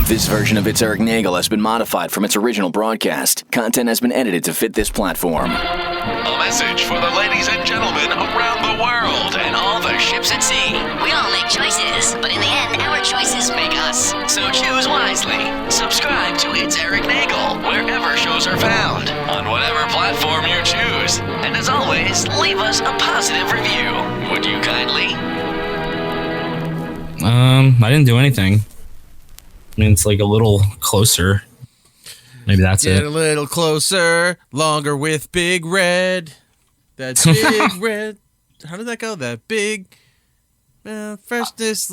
This version of It's Erik Nagel has been modified from its original broadcast. Content has been edited to fit this platform. A message for the ladies and gentlemen around the world and all the ships at sea. We all make choices, but in the end, our choices make us. So choose wisely. Subscribe to It's Erik Nagel wherever shows are found, on whatever platform you choose. And as always, leave us a positive review. Would you kindly? I didn't do anything. I mean, it's like a little closer. Maybe that's Get it. a little closer, longer with Big Red. That Big Red. How did that go? That big freshness.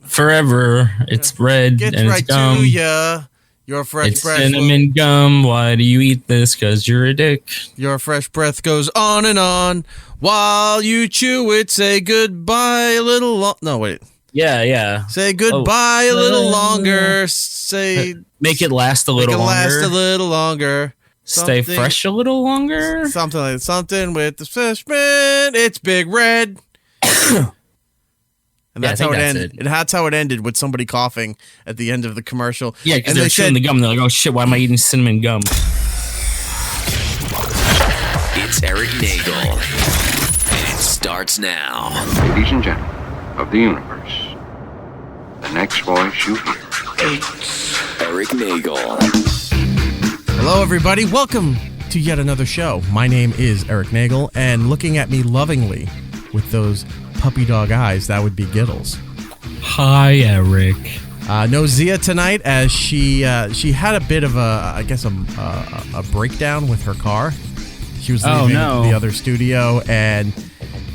Forever. It's red Gets and right it's gum. to ya. Your fresh It's breath. cinnamon gum. Why do you eat this? Because you're a dick. Your fresh breath goes on and on. While you chew it, say goodbye a little No, wait. Yeah. Say goodbye a little longer. Say Make it last a little longer. last a little longer. Stay fresh a little longer. Something with the freshman. It's Big Red. And that's how it ended. That's how it ended, with somebody coughing at the end of the commercial. Yeah, because they're chewing the gum. They're like, oh shit, why am I eating cinnamon gum? It's Erik Nagel. And it starts now. Ladies and gentlemen of the universe, the next voice you hear. It's Erik Nagel. Hello, everybody. Welcome to yet another show. My name is Erik Nagel, and looking at me lovingly with those puppy dog eyes, that would be Gittles. Hi, Erik. No Zia tonight, as she had a bit of a breakdown with her car. She was leaving the other studio, and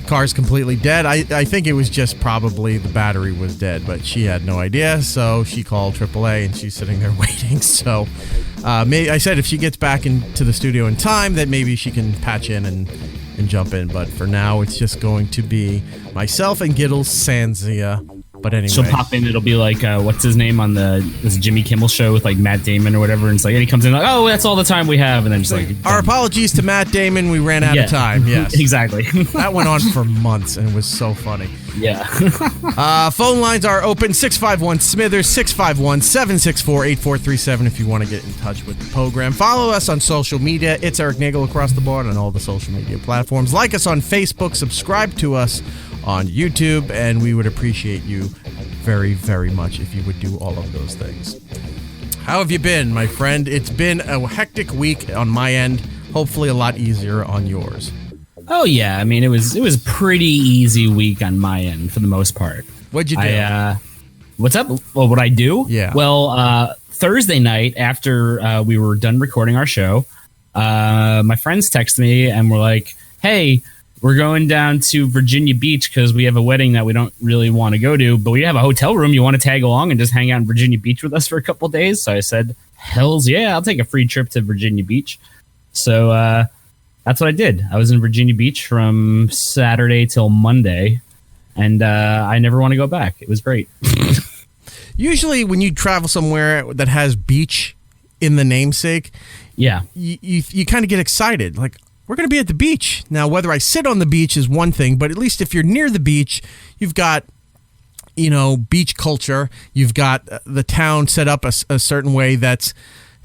car's completely dead. I think it was just probably the battery was dead, but she had no idea, so she called AAA, and she's sitting there waiting. So I said if she gets back into the studio in time, that maybe she can patch in and jump in. But for now, it's just going to be myself and Gittles sans Zia. But anyway, she'll pop in. It'll be like, what's his name on this Jimmy Kimmel show with like Matt Damon or whatever. And it's like, and he comes in like, oh, that's all the time we have. And then just like, our apologies to Matt Damon. We ran out of time. Yes, exactly. That went on for months, and it was so funny. Yeah. Phone lines are open: 651-SMITHERS, 651-764-8437 if you want to get in touch with the program. Follow us on social media. It's Erik Nagel across the board on all the social media platforms. Like us on Facebook. Subscribe to us on YouTube, and we would appreciate you very, very much if you would do all of those things. How have you been, my friend? It's been a hectic week on my end. Hopefully a lot easier on yours. Oh yeah, I mean it was a pretty easy week on my end for the most part. What'd you do? What's up? Well, what I do? Yeah. Well, Thursday night after we were done recording our show, my friends texted me and were like, "Hey, we're going down to Virginia Beach because we have a wedding that we don't really want to go to, but we have a hotel room. You want to tag along and just hang out in Virginia Beach with us for a couple of days?" So I said, "Hells yeah, I'll take a free trip to Virginia Beach." So that's what I did. I was in Virginia Beach from Saturday till Monday, and I never want to go back. It was great. Usually when you travel somewhere that has beach in the namesake, yeah, you kind of get excited. Like, we're going to be at the beach. Now, whether I sit on the beach is one thing, but at least if you're near the beach, you've got, beach culture. You've got the town set up a certain way that's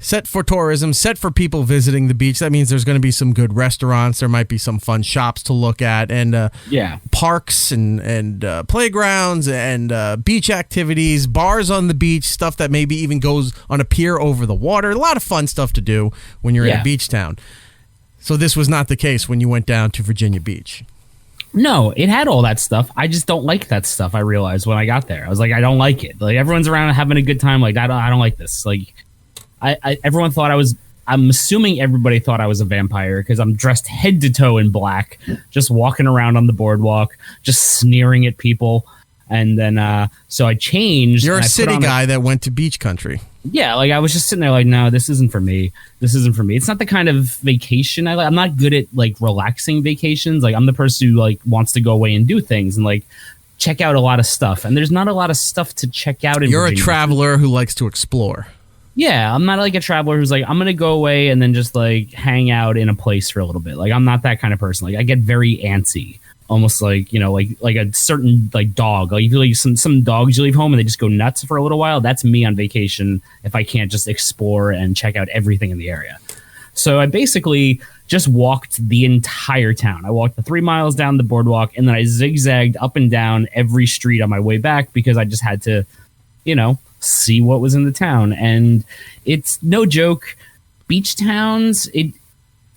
set for tourism, set for people visiting the beach. That means there's going to be some good restaurants. There might be some fun shops to look at, and parks and playgrounds and beach activities, bars on the beach, stuff that maybe even goes on a pier over the water. A lot of fun stuff to do when you're in a beach town. So this was not the case when you went down to Virginia Beach. No, it had all that stuff. I just don't like that stuff. I realized when I got there, I was like, I don't like it. Like, everyone's around having a good time. Like, I don't like this. Like, everyone thought I'm assuming everybody thought I was a vampire because I'm dressed head to toe in black, just walking around on the boardwalk, just sneering at people. And then, so I changed. You're a city guy that went to beach country. Yeah, like, I was just sitting there like, no, this isn't for me. This isn't for me. It's not the kind of vacation I like. I'm not good at, like, relaxing vacations. Like, I'm the person who, like, wants to go away and do things and, like, check out a lot of stuff. And there's not a lot of stuff to check out in You're Virginia. A traveler who likes to explore. Yeah, I'm not like a traveler who's like, I'm going to go away and then just, like, hang out in a place for a little bit. Like, I'm not that kind of person. Like, I get very antsy almost like, you know, like a certain like dog. Like you feel like some dogs you leave home and they just go nuts for a little while. That's me on vacation if I can't just explore and check out everything in the area. So I basically just walked the entire town. I walked the 3 miles down the boardwalk, and then I zigzagged up and down every street on my way back because I just had to, you know, see what was in the town. And it's no joke. Beach towns,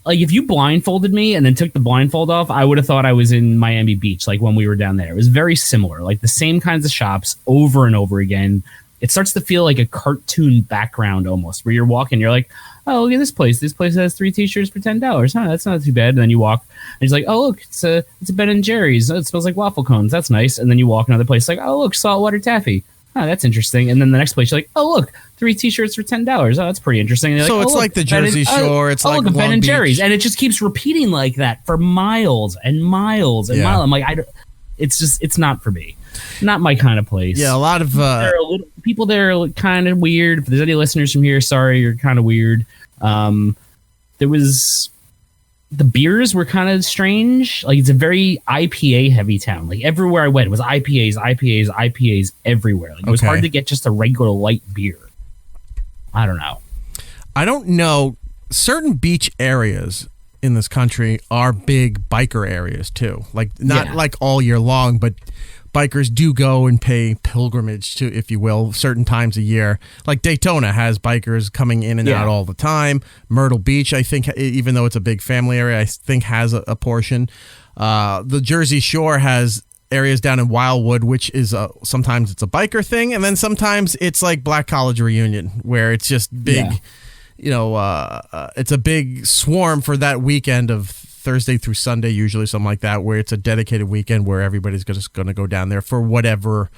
like if you blindfolded me and then took the blindfold off, I would have thought I was in Miami Beach, like when we were down there. It was very similar, like the same kinds of shops over and over again. It starts to feel like a cartoon background almost, where you're walking, you're like, oh, look at this place. This place has 3 t-shirts for $10. Huh, that's not too bad. And then you walk, and it's like, oh, look, it's a Ben and Jerry's. Oh, it smells like waffle cones. That's nice. And then you walk another place, like, oh, look, saltwater taffy. Oh, that's interesting. And then the next place, you're like, oh, look, 3 t-shirts for $10. Oh, that's pretty interesting. And So like, it's like the Jersey Shore. It's like look, Ben Long and Beach. Jerry's. And it just keeps repeating like that for miles and miles and miles. I'm like, it's not for me. Not my kind of place. Yeah, a lot of people there are kind of weird. If there's any listeners from here, sorry, you're kind of weird. There was the beers were kind of strange. Like it's a very IPA heavy town. Like everywhere I went, it was IPAs everywhere. Like it was hard to get just a regular light beer. I don't know. I don't know. Certain beach areas in this country are big biker areas too. Like not like all year long, but bikers do go and pay pilgrimage to, if you will, certain times a year. Like Daytona has bikers coming in and out all the time. Myrtle Beach, I think, even though it's a big family area, I think has a portion. The Jersey Shore has areas down in Wildwood, which is sometimes it's a biker thing, and then sometimes it's like Black College Reunion, where it's just big. Yeah. You know, it's a big swarm for that weekend of Thursday through Sunday, usually something like that, where it's a dedicated weekend where everybody's just going to go down there for whatever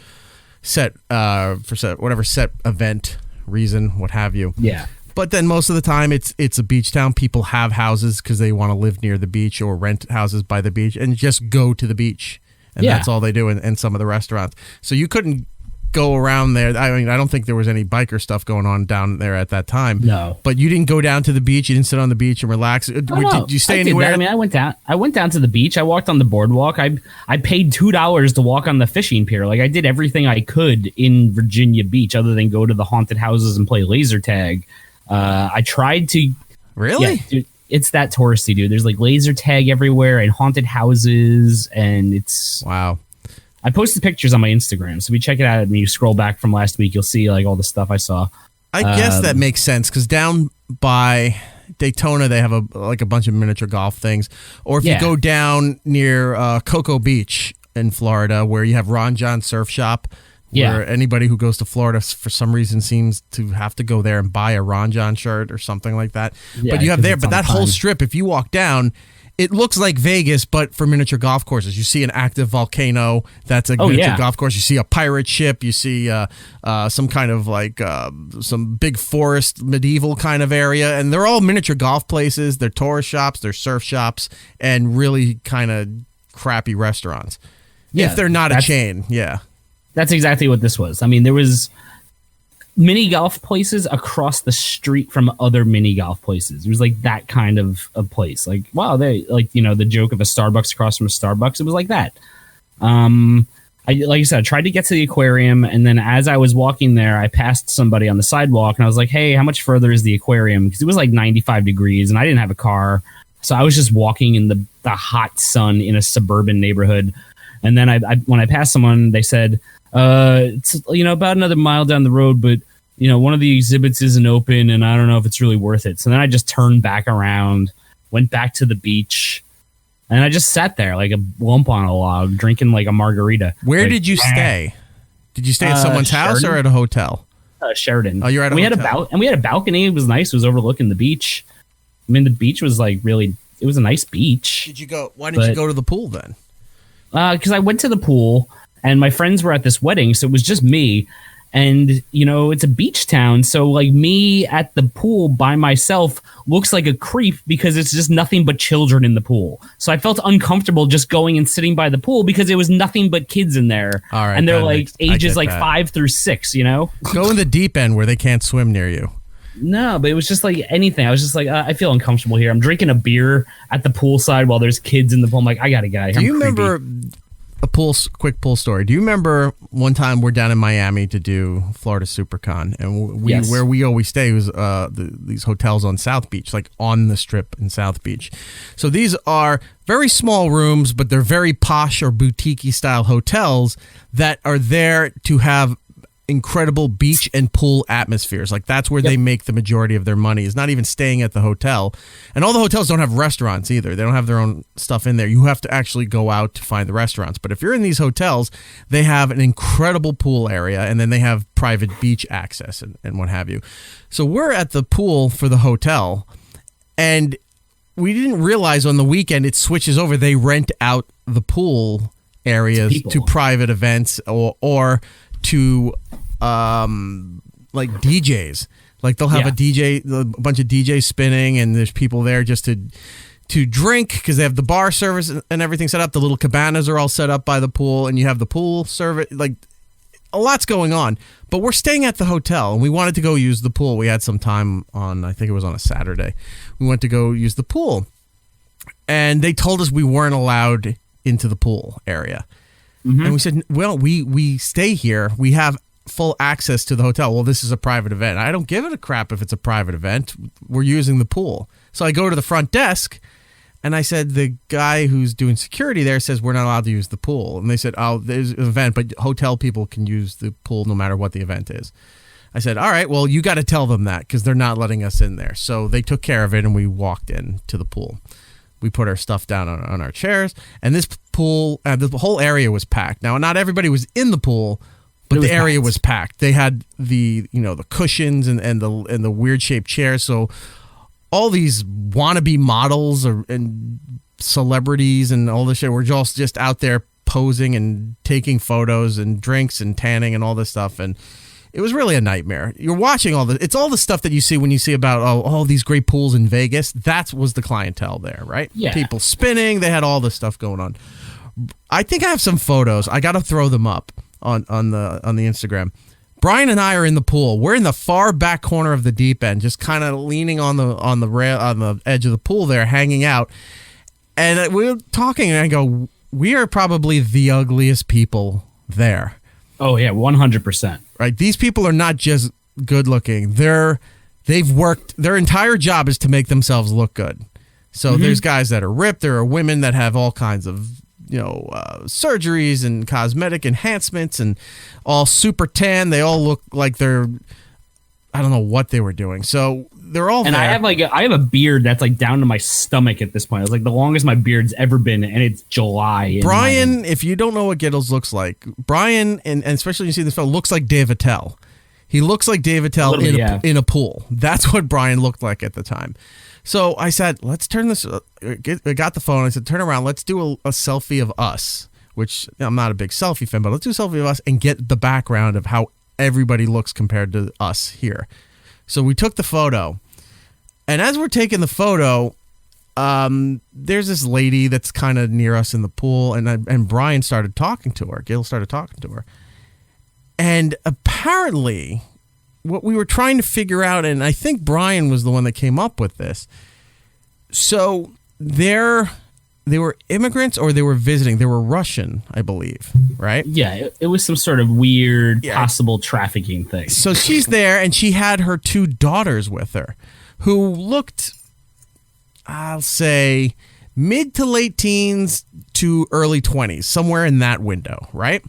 set event, reason, what have you. Yeah. But then most of the time it's a beach town. People have houses because they want to live near the beach or rent houses by the beach and just go to the beach. And that's all they do in some of the restaurants. So you couldn't go around there. I mean, I don't think there was any biker stuff going on down there at that time. No. But you didn't go down to the beach. You didn't sit on the beach and relax. Did you stay anywhere? I mean, I went down to the beach. I walked on the boardwalk. I paid $2 to walk on the fishing pier. Like I did everything I could in Virginia Beach other than go to the haunted houses and play laser tag. I tried to. Really? Yeah, dude, it's that touristy, dude. There's like laser tag everywhere and haunted houses, and it's wow. I posted pictures on my Instagram, so if you check it out and you scroll back from last week, you'll see like all the stuff I saw. I guess that makes sense because down by Daytona they have a bunch of miniature golf things, or if you go down near Cocoa Beach in Florida, where you have Ron John Surf Shop. Where anybody who goes to Florida for some reason seems to have to go there and buy a Ron John shirt or something like that. Yeah, but you have there, but that whole strip, if you walk down, it looks like Vegas, but for miniature golf courses. You see an active volcano that's a miniature golf course. You see a pirate ship. You see some kind of like some big forest, medieval kind of area. And they're all miniature golf places. They're tourist shops. They're surf shops. And really kind of crappy restaurants. Yeah, if they're not a chain, That's exactly what this was. I mean, there was mini golf places across the street from other mini golf places. It was like that kind of place. Like, wow, they like, you know, the joke of a Starbucks across from a Starbucks. It was like that. Like I said, I tried to get to the aquarium, and then as I was walking there, I passed somebody on the sidewalk, and I was like, hey, how much further is the aquarium? Because it was like 95 degrees, and I didn't have a car. So I was just walking in the hot sun in a suburban neighborhood. And then when I passed someone, they said, it's, you know, about another mile down the road, but, you know, one of the exhibits isn't open and I don't know if it's really worth it. So then I just turned back around, went back to the beach, and I just sat there like a lump on a log, drinking like a margarita. Where did you stay? Did you stay at someone's house or at a hotel? Sheridan. Oh, you're at a hotel. We had a balcony. It was nice. It was overlooking the beach. I mean, the beach was like really, it was a nice beach. Why didn't you go to the pool then? Because I went to the pool and my friends were at this wedding, so it was just me. And, you know, it's a beach town, so like me at the pool by myself looks like a creep because it's just nothing but children in the pool. So I felt uncomfortable just going and sitting by the pool because it was nothing but kids in there. All right, and they're like ages like 5 through 6, you know? Go in the deep end where they can't swim near you. No, but it was just like anything. I was just like, I feel uncomfortable here. I'm drinking a beer at the poolside while there's kids in the pool. I'm like, I gotta get out of here. Do you remember a quick pool story? Do you remember one time we're down in Miami to do Florida SuperCon, and where we always stay was these hotels on South Beach, like on the Strip in South Beach. So these are very small rooms, but they're very posh or boutique-y style hotels that are there to have incredible beach and pool atmospheres. Like that's where they make the majority of their money, is not even staying at the hotel. And all the hotels don't have restaurants either. They don't have their own stuff in there. You have to actually go out to find the restaurants. But if you're in these hotels, they have an incredible pool area, and then they have private beach access and what have you. So we're at the pool for the hotel, and we didn't realize on the weekend it switches over. They rent out the pool areas to private events or to like DJs. Like they'll have a bunch of DJs spinning, and there's people there just to drink because they have the bar service and everything set up. The little cabanas are all set up by the pool, and you have the pool service. Like a lot's going on. But we're staying at the hotel, and we wanted to go use the pool. We had some time on, I think it was on a Saturday. We went to go use the pool, and they told us we weren't allowed into the pool area. And we said, well, we stay here. We have full access to the hotel. Well, this is a private event. I don't give it a crap if it's a private event. We're using the pool. So I go to the front desk, and I said, the guy who's doing security there says we're not allowed to use the pool. And they said, oh, there's an event, but hotel people can use the pool no matter what the event is. I said, all right, well, you got to tell them that because they're not letting us in there. So they took care of it, and we walked in to the pool. We put our stuff down on our chairs, and this pool, the whole area was packed. Now, not everybody was in the pool, but the area was packed. They had the cushions and the weird shaped chairs. So all these wannabe models and celebrities and all this shit were just out there posing and taking photos and drinks and tanning and all this stuff. And it was really a nightmare. You're watching it's all the stuff that you see when you see about all these great pools in Vegas. That was the clientele there, right? Yeah. People spinning. They had all this stuff going on. I think I have some photos. I got to throw them up on the Instagram. Brian and I are in the pool. We're in the far back corner of the deep end, just kind of leaning on the rail on the edge of the pool there, hanging out. And we were talking, and I go, "We are probably the ugliest people there." Oh yeah, 100%. Right? These people are not just good looking. They've worked. Their entire job is to make themselves look good. So there's guys that are ripped. There are women that have all kinds of surgeries and cosmetic enhancements and all super tan. They all look like they're, I don't know what they were doing. So they're all and there. I have a beard that's like down to my stomach at this point. It's like the longest my beard's ever been, and it's July. Brian, if you don't know what Gittles looks like, Brian, and especially when you see this fellow, looks like Dave Attell. He looks like Dave Attell in a pool. That's what Brian looked like at the time. So I said, let's turn this. I got the phone. I said, turn around. Let's do a selfie of us, which I'm not a big selfie fan, but let's do a selfie of us and get the background of how everybody looks compared to us here. So we took the photo. And as we're taking the photo, there's this lady that's kind of near us in the pool. And Brian started talking to her. Gil started talking to her. And apparently, what we were trying to figure out, and I think Brian was the one that came up with this. So they were immigrants or they were visiting. They were Russian, I believe, right? Yeah, it was some sort of weird possible trafficking thing. So she's there, and she had her two daughters with her who looked, I'll say, mid to late teens to early 20s, somewhere in that window, right?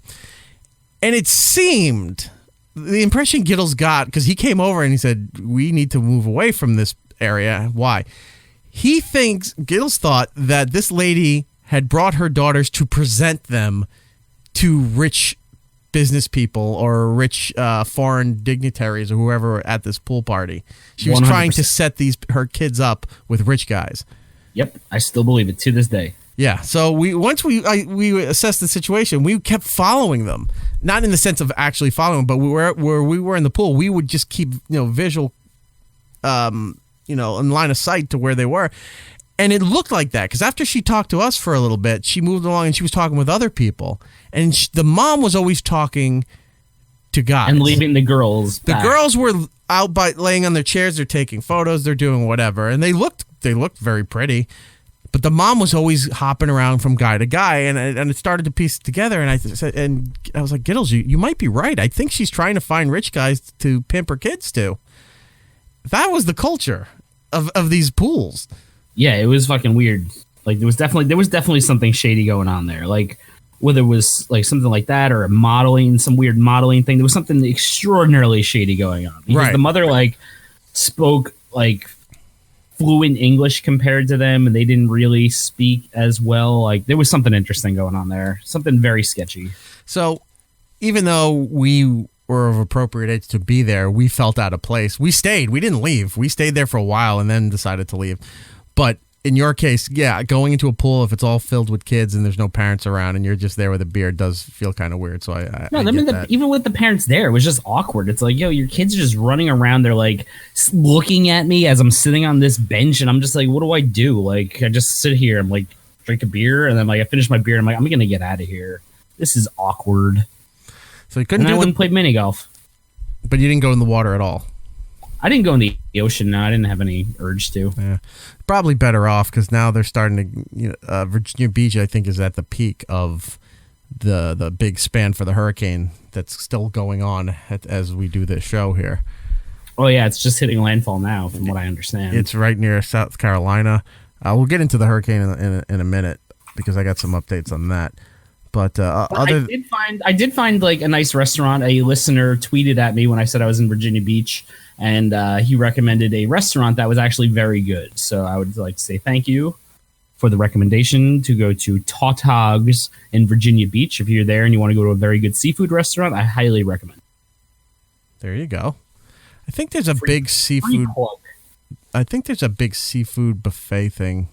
And it seemed, the impression Gittles got, because he came over and he said, we need to move away from this area. Why? Gittles thought that this lady had brought her daughters to present them to rich business people or rich foreign dignitaries or whoever at this pool party. She was 100%. Trying to set her kids up with rich guys. Yep, I still believe it to this day. Yeah, so once we assessed the situation, we kept following them. Not in the sense of actually following them, but where we were in the pool, we would just keep visual, in line of sight to where they were. And it looked like that, because after she talked to us for a little bit, she moved along and she was talking with other people. And the mom was always talking to guys. And leaving the girls The back. girls were out by laying on their chairs. They're taking photos. They're doing whatever. And they looked very pretty. But the mom was always hopping around from guy to guy. And it started to piece it together. And I was like, Gittles, you might be right. I think she's trying to find rich guys to pimp her kids to. That was the culture of these pools. Yeah, it was fucking weird. Like there was definitely something shady going on there. Like whether it was like something like that or some weird modeling thing, there was something extraordinarily shady going on. Because the mother like spoke like fluent English compared to them, and they didn't really speak as well. Like there was something interesting going on there. Something very sketchy. So even though we were of appropriate age to be there, we felt out of place. We stayed. We didn't leave. We stayed there for a while and then decided to leave. But in your case, yeah, going into a pool, if it's all filled with kids and there's no parents around and you're just there with a beer, does feel kind of weird. So I get that. Even with the parents there, it was just awkward. It's like, yo, your kids are just running around. They're like looking at me as I'm sitting on this bench, and I'm just like, what do I do? Like, I just sit here. I'm like, drink a beer, and then like I finish my beer. And I'm like, I'm gonna get out of here. This is awkward. So you couldn't. I wouldn't play mini golf, but you didn't go in the water at all. I didn't go in the ocean. No, I didn't have any urge to. Yeah, probably better off because now they're starting to. Virginia Beach, I think, is at the peak of the big span for the hurricane that's still going on as we do this show here. Oh yeah, it's just hitting landfall now, from what I understand. It's right near South Carolina. We'll get into the hurricane in a minute because I got some updates on that. But I did find like a nice restaurant. A listener tweeted at me when I said I was in Virginia Beach, and he recommended a restaurant that was actually very good. So I would like to say thank you for the recommendation to go to Tautog's in Virginia Beach. If you're there and you want to go to a very good seafood restaurant, I highly recommend. There you go. I think there's a big seafood. I think there's a big seafood buffet thing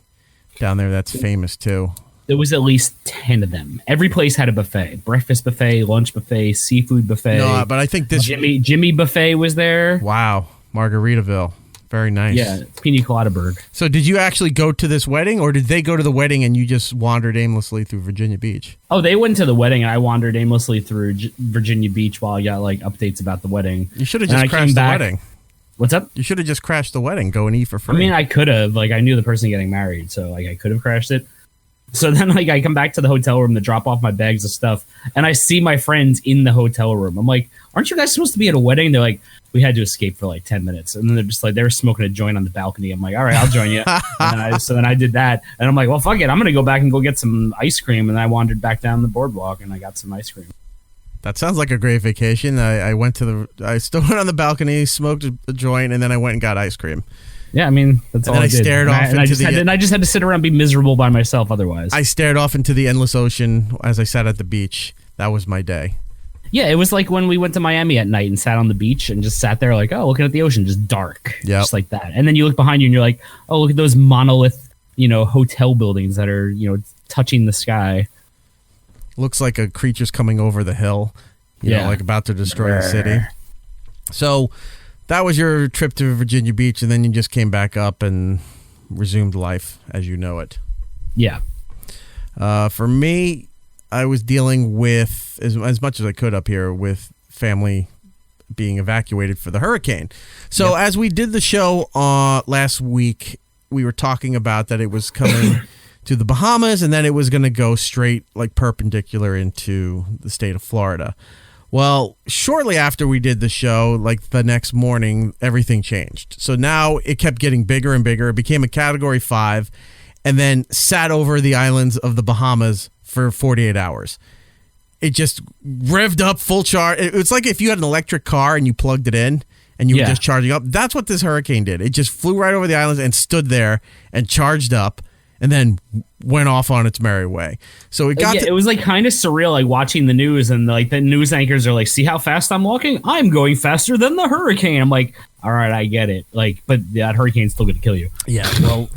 down there that's famous too. There was at least 10 of them. Every place had a buffet. Breakfast buffet, lunch buffet, seafood buffet. No, but I think this... Jimmy Buffet was there. Wow. Margaritaville. Very nice. Yeah, Pina Coladaburg. So did you actually go to this wedding, or did they go to the wedding and you just wandered aimlessly through Virginia Beach? Oh, they went to the wedding, and I wandered aimlessly through Virginia Beach while I got like updates about the wedding. You should have just crashed the wedding. What's up? You should have just crashed the wedding, go and eat for free. I mean, I could have. Like, I knew the person getting married, so like I could have crashed it. So then, like, I come back to the hotel room to drop off my bags of stuff, and I see my friends in the hotel room. I'm like, aren't you guys supposed to be at a wedding? They're like, we had to escape for like 10 minutes. And then they're just like, they were smoking a joint on the balcony. I'm like, all right, I'll join you. So then I did that. And I'm like, well, fuck it. I'm going to go back and go get some ice cream. And I wandered back down the boardwalk, and I got some ice cream. That sounds like a great vacation. I still went on the balcony, smoked a joint, and then I went and got ice cream. Yeah, I mean, that's all I did. Stared off into I just had to sit around and be miserable by myself otherwise. I stared off into the endless ocean as I sat at the beach. That was my day. Yeah, it was like when we went to Miami at night and sat on the beach and just sat there like, oh, looking at the ocean, just dark. Yeah. Just like that. And then you look behind you and you're like, oh, look at those monolith, hotel buildings that are, touching the sky. Looks like a creature's coming over the hill, like about to destroy the city. So that was your trip to Virginia Beach, and then you just came back up and resumed life as you know it. Yeah. For me, I was dealing with, as much as I could up here, with family being evacuated for the hurricane. So as we did the show last week, we were talking about that it was coming to the Bahamas, and then it was going to go straight, like perpendicular into the state of Florida. Well, shortly after we did the show, like the next morning, everything changed. So now it kept getting bigger and bigger. It became a Category 5 and then sat over the islands of the Bahamas for 48 hours. It just revved up full charge. It's like if you had an electric car and you plugged it in and you were just charging up. That's what this hurricane did. It just flew right over the islands and stood there and charged up and then went off on its merry way. So it was like kind of surreal, like watching the news, and like the news anchors are like, see how fast I'm walking? I'm going faster than the hurricane. I'm like, all right, I get it. Like, but that hurricane's still going to kill you. Yeah. Well,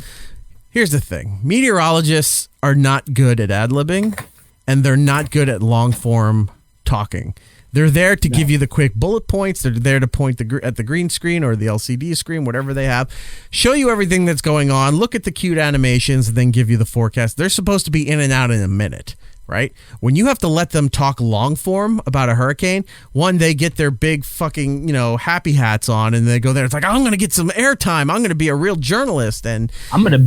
here's the thing. Meteorologists are not good at ad-libbing, and they're not good at long-form talking. They're there to give you the quick bullet points. They're there to point at the green screen or the LCD screen, whatever they have, show you everything that's going on, look at the cute animations, and then give you the forecast. They're supposed to be in and out in a minute. right? When you have to let them talk long form about a hurricane, one, they get their big fucking, happy hats on and they go there. It's like, I'm going to get some airtime. I'm going to be a real journalist. And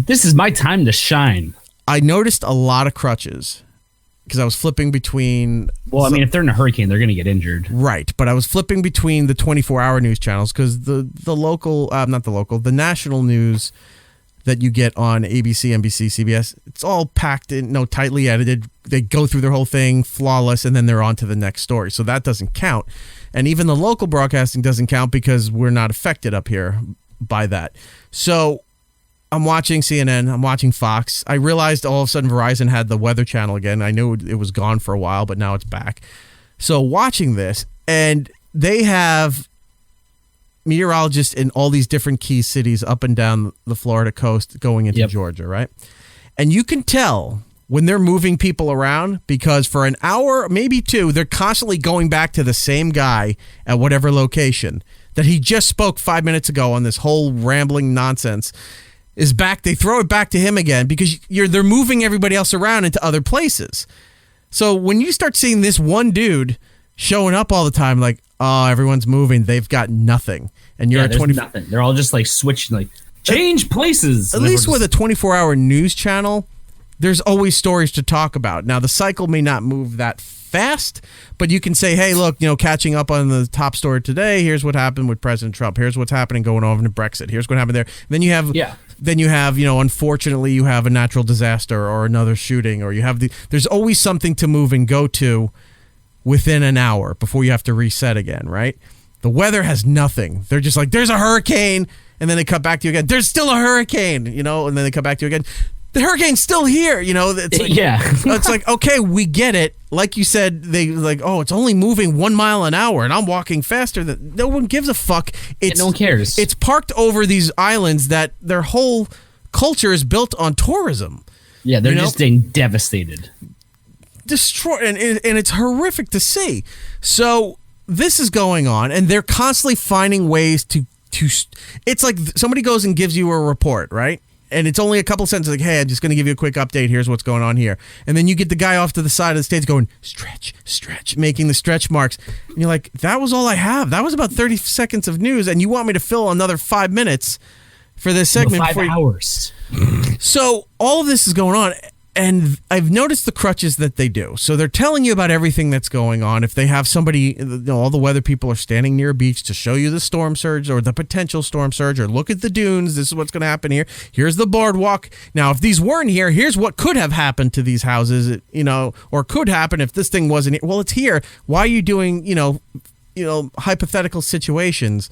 this is my time to shine. I noticed a lot of crutches because I was flipping between. Well, I mean, if they're in a hurricane, they're going to get injured. Right. But I was flipping between the 24-hour news channels because the national news that you get on ABC, NBC, CBS, it's all packed in, tightly edited. They go through their whole thing flawless, and then they're on to the next story. So that doesn't count. And even the local broadcasting doesn't count because we're not affected up here by that. So I'm watching CNN. I'm watching Fox. I realized all of a sudden Verizon had the Weather Channel again. I knew it was gone for a while, but now it's back. So watching this, and they have meteorologists in all these different key cities up and down the Florida coast going into Georgia, right? And you can tell when they're moving people around because for an hour, maybe two, they're constantly going back to the same guy at whatever location that he just spoke 5 minutes ago on this whole rambling nonsense is back. They throw it back to him again because they're moving everybody else around into other places. So when you start seeing this one dude showing up all the time, like, oh, everyone's moving, they've got nothing. And you're at 20. Nothing. They're all just like switching, like change places. At least with a 24-hour news channel, there's always stories to talk about. Now, the cycle may not move that fast, but you can say, hey, look, catching up on the top story today, here's what happened with President Trump. Here's what's happening going on in Brexit. Here's what happened there. Then you have, unfortunately, you have a natural disaster or another shooting, or you have there's always something to move and go to within an hour before you have to reset again, right? The weather has nothing. They're just like, there's a hurricane, and then they cut back to you again. There's still a hurricane, and then they come back to you again. The hurricane's still here, It's like, it's like, okay, we get it. Like you said, it's only moving 1 mile an hour, and I'm walking faster. No one gives a fuck. No one cares. It's parked over these islands that their whole culture is built on tourism. Yeah, they're just being devastated. Destroyed, and it's horrific to see. So this is going on, and they're constantly finding ways to. It's like somebody goes and gives you a report, right? And it's only a couple sentences, like, hey, I'm just going to give you a quick update. Here's what's going on here. And then you get the guy off to the side of the stage going, stretch, stretch, making the stretch marks. And you're like, that was all I have. That was about 30 seconds of news, and you want me to fill another 5 minutes for this segment? 5 hours. So all of this is going on. And I've noticed the crutches that they do. So they're telling you about everything that's going on. If they have somebody, all the weather people are standing near a beach to show you the storm surge or the potential storm surge, or look at the dunes. This is what's going to happen here. Here's the boardwalk. Now, if these weren't here, here's what could have happened to these houses, or could happen if this thing wasn't here. Well, it's here. Why are you doing, hypothetical situations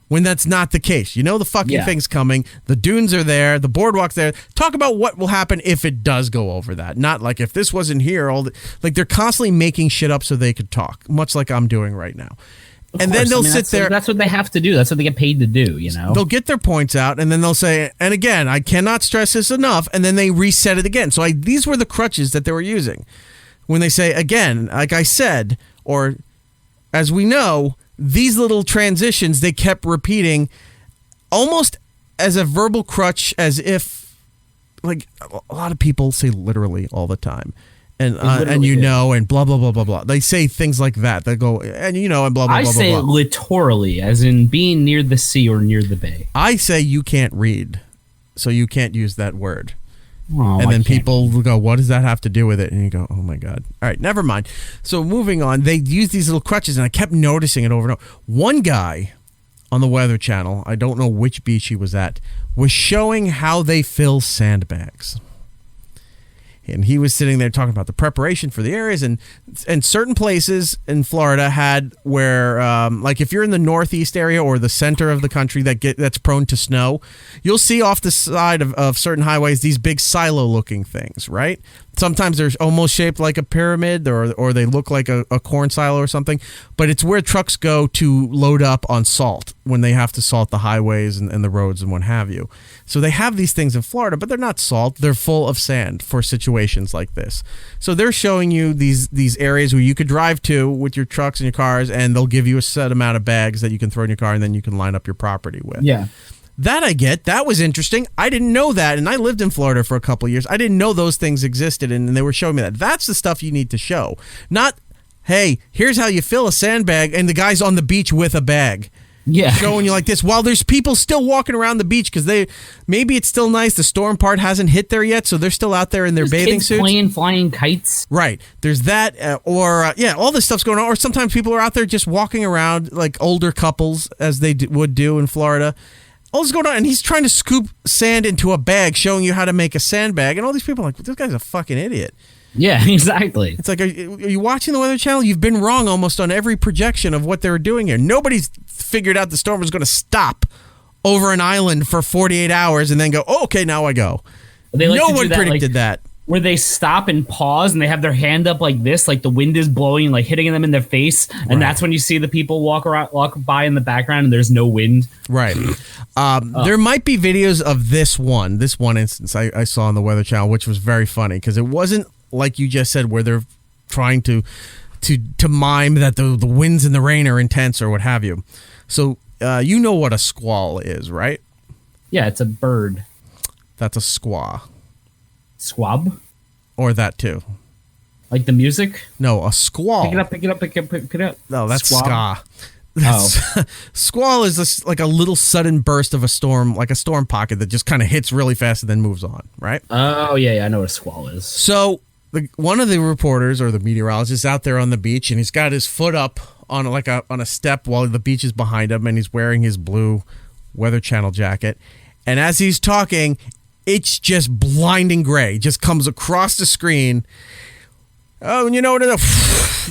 when that's not the case? The fucking thing's coming. The dunes are there. The boardwalk's there. Talk about what will happen if it does go over that. Not like if this wasn't here. They're constantly making shit up so they could talk, much like I'm doing right now. And then they'll sit there. That's what they have to do. That's what they get paid to do, They'll get their points out, and then they'll say, and again, I cannot stress this enough, and then they reset it again. So these were the crutches that they were using. When they say, again, like I said, or as we know, these little transitions they kept repeating almost as a verbal crutch, as if, like, a lot of people say literally all the time. And and blah, blah, blah, blah, blah. They say things like that. They go, and and blah, blah, blah, blah, blah. I say littorally, as in being near the sea or near the bay. I say you can't read, so you can't use that word. Oh, and then people will go, what does that have to do with it? And you go, oh my God. All right, never mind. So moving on, they use these little crutches, and I kept noticing it over and over. One guy on the Weather Channel, I don't know which beach he was at, was showing how they fill sandbags. And he was sitting there talking about the preparation for the areas, and certain places in Florida had where, like if you're in the northeast area or the center of the country that's prone to snow, you'll see off the side of certain highways these big silo-looking things, right? Sometimes they're almost shaped like a pyramid, or they look like a corn silo or something. But it's where trucks go to load up on salt when they have to salt the highways and the roads and what have you. So they have these things in Florida, but they're not salt. They're full of sand for situations like this. So they're showing you these areas where you could drive to with your trucks and your cars, and they'll give you a set amount of bags that you can throw in your car, and then you can line up your property with. Yeah. That I get. That was interesting. I didn't know that, and I lived in Florida for a couple of years. I didn't know those things existed, and they were showing me that. That's the stuff you need to show. Not, hey, here's how you fill a sandbag, and the guy's on the beach with a bag. Yeah. Showing you like this while there's people still walking around the beach because maybe it's still nice. The storm part hasn't hit there yet, so they're still out there in their bathing kids suits. Playing flying kites. Right. There's that, all this stuff's going on. Or sometimes people are out there just walking around like older couples as they would do in Florida. All this is going on, and he's trying to scoop sand into a bag, showing you how to make a sandbag. And all these people are like, this guy's a fucking idiot. Yeah, exactly. It's like, are you watching the Weather Channel? You've been wrong almost on every projection of what they were doing here. Nobody's figured out the storm was going to stop over an island for 48 hours and then go, oh, okay, now I go. No one predicted that. Where they stop and pause and they have their hand up like this, like the wind is blowing, like hitting them in their face. And that's when you see the people walk by in the background and there's no wind. Right. There might be videos of this one instance I saw on the Weather Channel, which was very funny because it wasn't like you just said, where they're trying to mime that the winds and the rain are intense or what have you. So you know what a squall is, right? Yeah, it's a bird. That's a squaw. Squab? Or that too. Like the music? No, a squall. Pick it up. No, that's Squab? ska. Squall is like a little sudden burst of a storm, like a storm pocket that just kind of hits really fast and then moves on, right? Oh, yeah, I know what a squall is. So one of the reporters or the meteorologist is out there on the beach, and he's got his foot up on a step while the beach is behind him, and he's wearing his blue Weather Channel jacket. And as he's talking, it's just blinding gray, just comes across the screen. Oh, and you know what?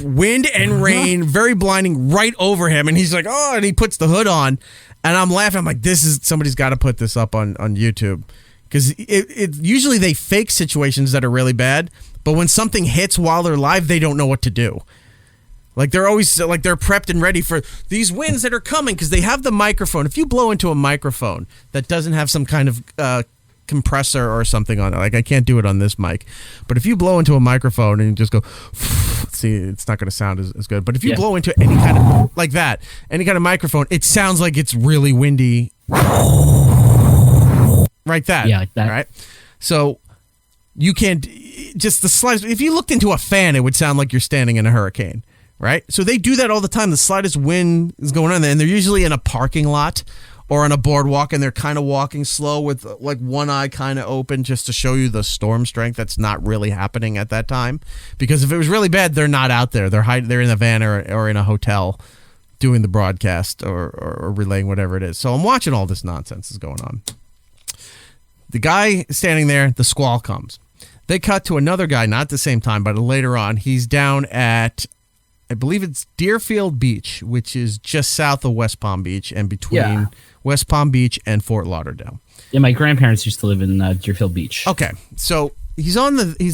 Wind and rain, very blinding, right over him, and he's like, oh, and he puts the hood on, and I'm laughing. I'm like, somebody's got to put this up on YouTube. Because it usually they fake situations that are really bad, but when something hits while they're live, they don't know what to do. Like they're always like they're prepped and ready for these winds that are coming because they have the microphone. If you blow into a microphone that doesn't have some kind of compressor or something on it, like I can't do it on this mic, but if you blow into a microphone and you just go, see, it's not going to sound as good. But if you blow into any kind of like that, any kind of microphone, it sounds like it's really windy. Right, that. Yeah, like that. Right? So you can't, just the slightest, if you looked into a fan, it would sound like you're standing in a hurricane, right? So they do that all the time. The slightest wind is going on there, and they're usually in a parking lot or on a boardwalk, and they're kind of walking slow with like one eye kind of open just to show you the storm strength that's not really happening at that time. Because if it was really bad, they're not out there. They're in a van or in a hotel doing the broadcast or relaying whatever it is. So I'm watching all this nonsense is going on. The guy standing there, the squall comes. They cut to another guy, not at the same time, but later on. He's down at, I believe it's Deerfield Beach, which is just south of West Palm Beach and between West Palm Beach and Fort Lauderdale. Yeah, my grandparents used to live in Deerfield Beach. Okay, so he's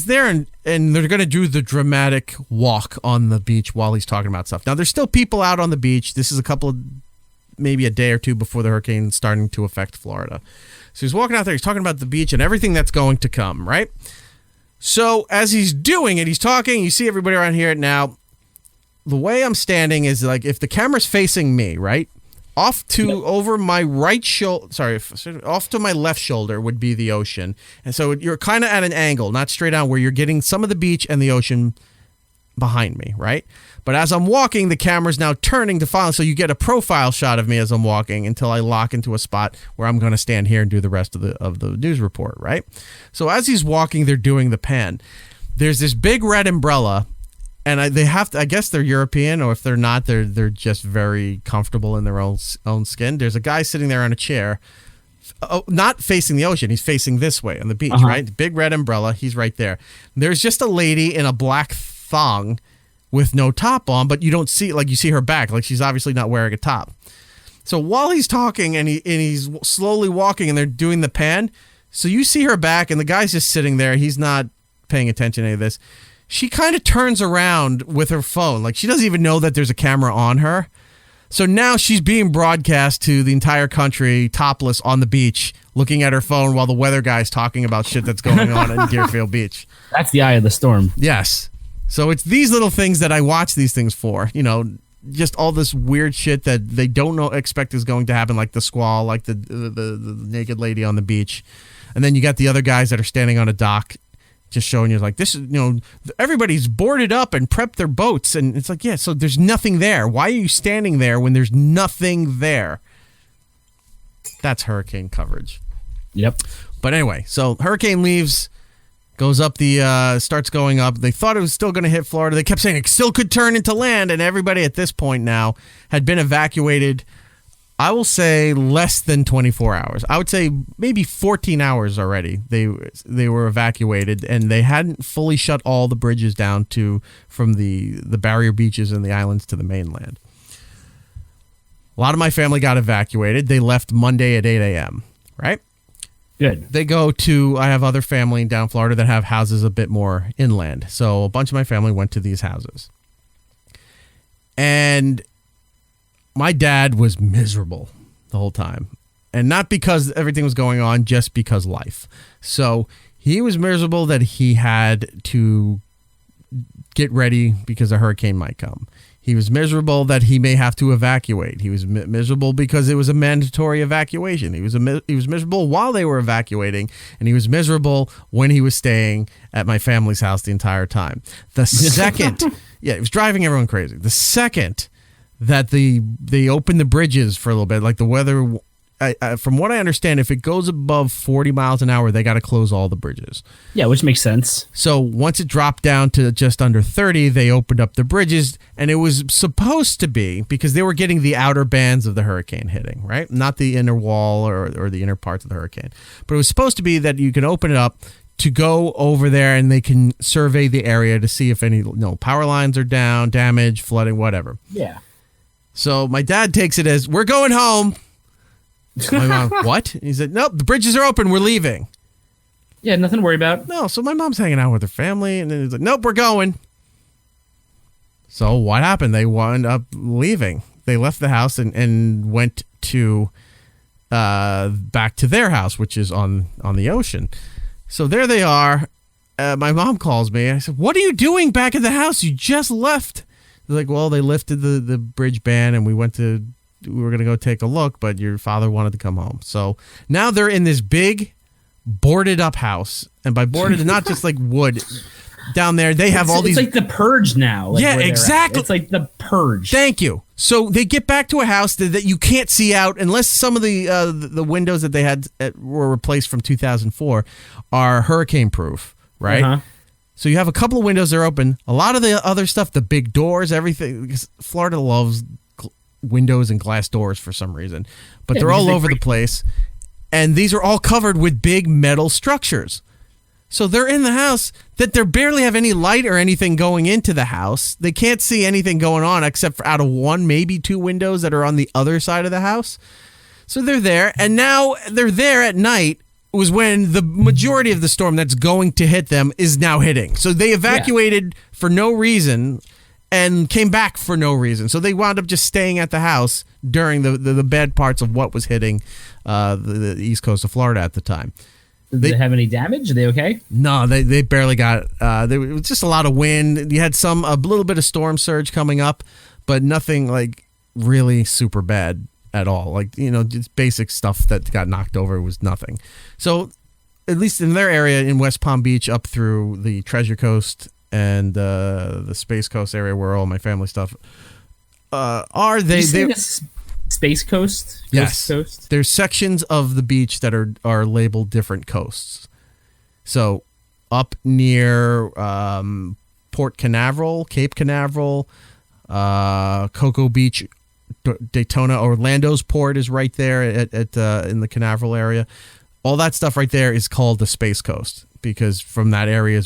there and they're going to do the dramatic walk on the beach while he's talking about stuff. Now, there's still people out on the beach. This is maybe a day or two before the hurricane starting to affect Florida. So he's walking out there, he's talking about the beach and everything that's going to come, right? So as he's doing it, he's talking, you see everybody around here. Now, the way I'm standing is like if the camera's facing me, right? Off to over my right shoulder, off to my left shoulder would be the ocean. And so you're kind of at an angle, not straight on, where you're getting some of the beach and the ocean behind me, right? But as I'm walking, the camera's now turning to follow, so you get a profile shot of me as I'm walking until I lock into a spot where I'm going to stand here and do the rest of the news report, right? So as he's walking, they're doing the pan. There's this big red umbrella, and they have to, I guess they're European, or if they're not, they're just very comfortable in their own skin. There's a guy sitting there on a chair, not facing the ocean. He's facing this way on the beach, right? Big red umbrella. He's right there. There's just a lady in a black thong with no top on, but you don't see, like you see her back, like she's obviously not wearing a top. So while he's talking and he's slowly walking and they're doing the pan, so you see her back and the guy's just sitting there. He's not paying attention to any of this. She kind of turns around with her phone, like she doesn't even know that there's a camera on her. So now she's being broadcast to the entire country, topless on the beach, looking at her phone while the weather guy's talking about shit that's going on in Deerfield Beach. That's the eye of the storm. Yes. So it's these little things that I watch these things for, you know, just all this weird shit that they don't expect is going to happen, like the squall, like the naked lady on the beach. And then you got the other guys that are standing on a dock just showing you like, this is, everybody's boarded up and prepped their boats. And it's like, yeah, so there's nothing there. Why are you standing there when there's nothing there? That's hurricane coverage. Yep. But anyway, so hurricane leaves, goes up starts going up. They thought it was still going to hit Florida. They kept saying it still could turn into land. And everybody at this point now had been evacuated, I will say less than 24 hours. I would say maybe 14 hours already. They were evacuated, and they hadn't fully shut all the bridges down from the barrier beaches and the islands to the mainland. A lot of my family got evacuated. They left Monday at 8 a.m., right? Good. They I have other family down Florida that have houses a bit more inland. So a bunch of my family went to these houses. And my dad was miserable the whole time. And not because everything was going on, just because life. So he was miserable that he had to get ready because a hurricane might come. He was miserable that he may have to evacuate. He was miserable because it was a mandatory evacuation. He was miserable while they were evacuating, and he was miserable when he was staying at my family's house the entire time. The second, it was driving everyone crazy. The second that they opened the bridges for a little bit, like the weather, from what I understand, if it goes above 40 miles an hour, they got to close all the bridges. Yeah, which makes sense. So once it dropped down to just under 30, they opened up the bridges, and it was supposed to be, because they were getting the outer bands of the hurricane hitting, right? Not the inner wall or the inner parts of the hurricane. But it was supposed to be that you can open it up to go over there, and they can survey the area to see if any power lines are down, damage, flooding, whatever. Yeah. So my dad takes it as, we're going home. My mom, what? And he said, nope, the bridges are open. We're leaving. Yeah, nothing to worry about. No, so my mom's hanging out with her family, and then he's like, nope, we're going. So what happened? They wound up leaving. They left the house and went to back to their house, which is on the ocean. So there they are. My mom calls me. I said, what are you doing back at the house? You just left. They're like, well, they lifted the bridge ban, and we were going to go take a look, but your father wanted to come home. So now they're in this big boarded up house. And by boarded, not just like wood down there. They have all these. It's like the Purge now. Like yeah, exactly. It's like the Purge. Thank you. So they get back to a house that you can't see out unless some of the windows that they had were replaced from 2004 are hurricane proof, right? Uh-huh. So you have a couple of windows that are open. A lot of the other stuff, the big doors, everything, because Florida loves windows and glass doors for some reason, but they're all over the place, and these are all covered with big metal structures. So they're in the house that they barely have any light or anything going into the house. They can't see anything going on except for out of one, maybe two windows that are on the other side of the house. So they're there, and now they're there at night was when the majority of the storm that's going to hit them is now hitting. So they evacuated for no reason and came back for no reason. So they wound up just staying at the house during the bad parts of what was hitting the east coast of Florida at the time. Did they have any damage? Are they okay? No, they barely got it was just a lot of wind. You had a little bit of storm surge coming up, but nothing like really super bad at all. Like, just basic stuff that got knocked over was nothing. So at least in their area in West Palm Beach up through the Treasure Coast and the Space Coast area where all my family stuff are. Space Coast? Yes. Coast? There's sections of the beach that are labeled different coasts. So up near Port Canaveral, Cape Canaveral, Cocoa Beach, Daytona, Orlando's port is right there at in the Canaveral area. All that stuff right there is called the Space Coast, because from that area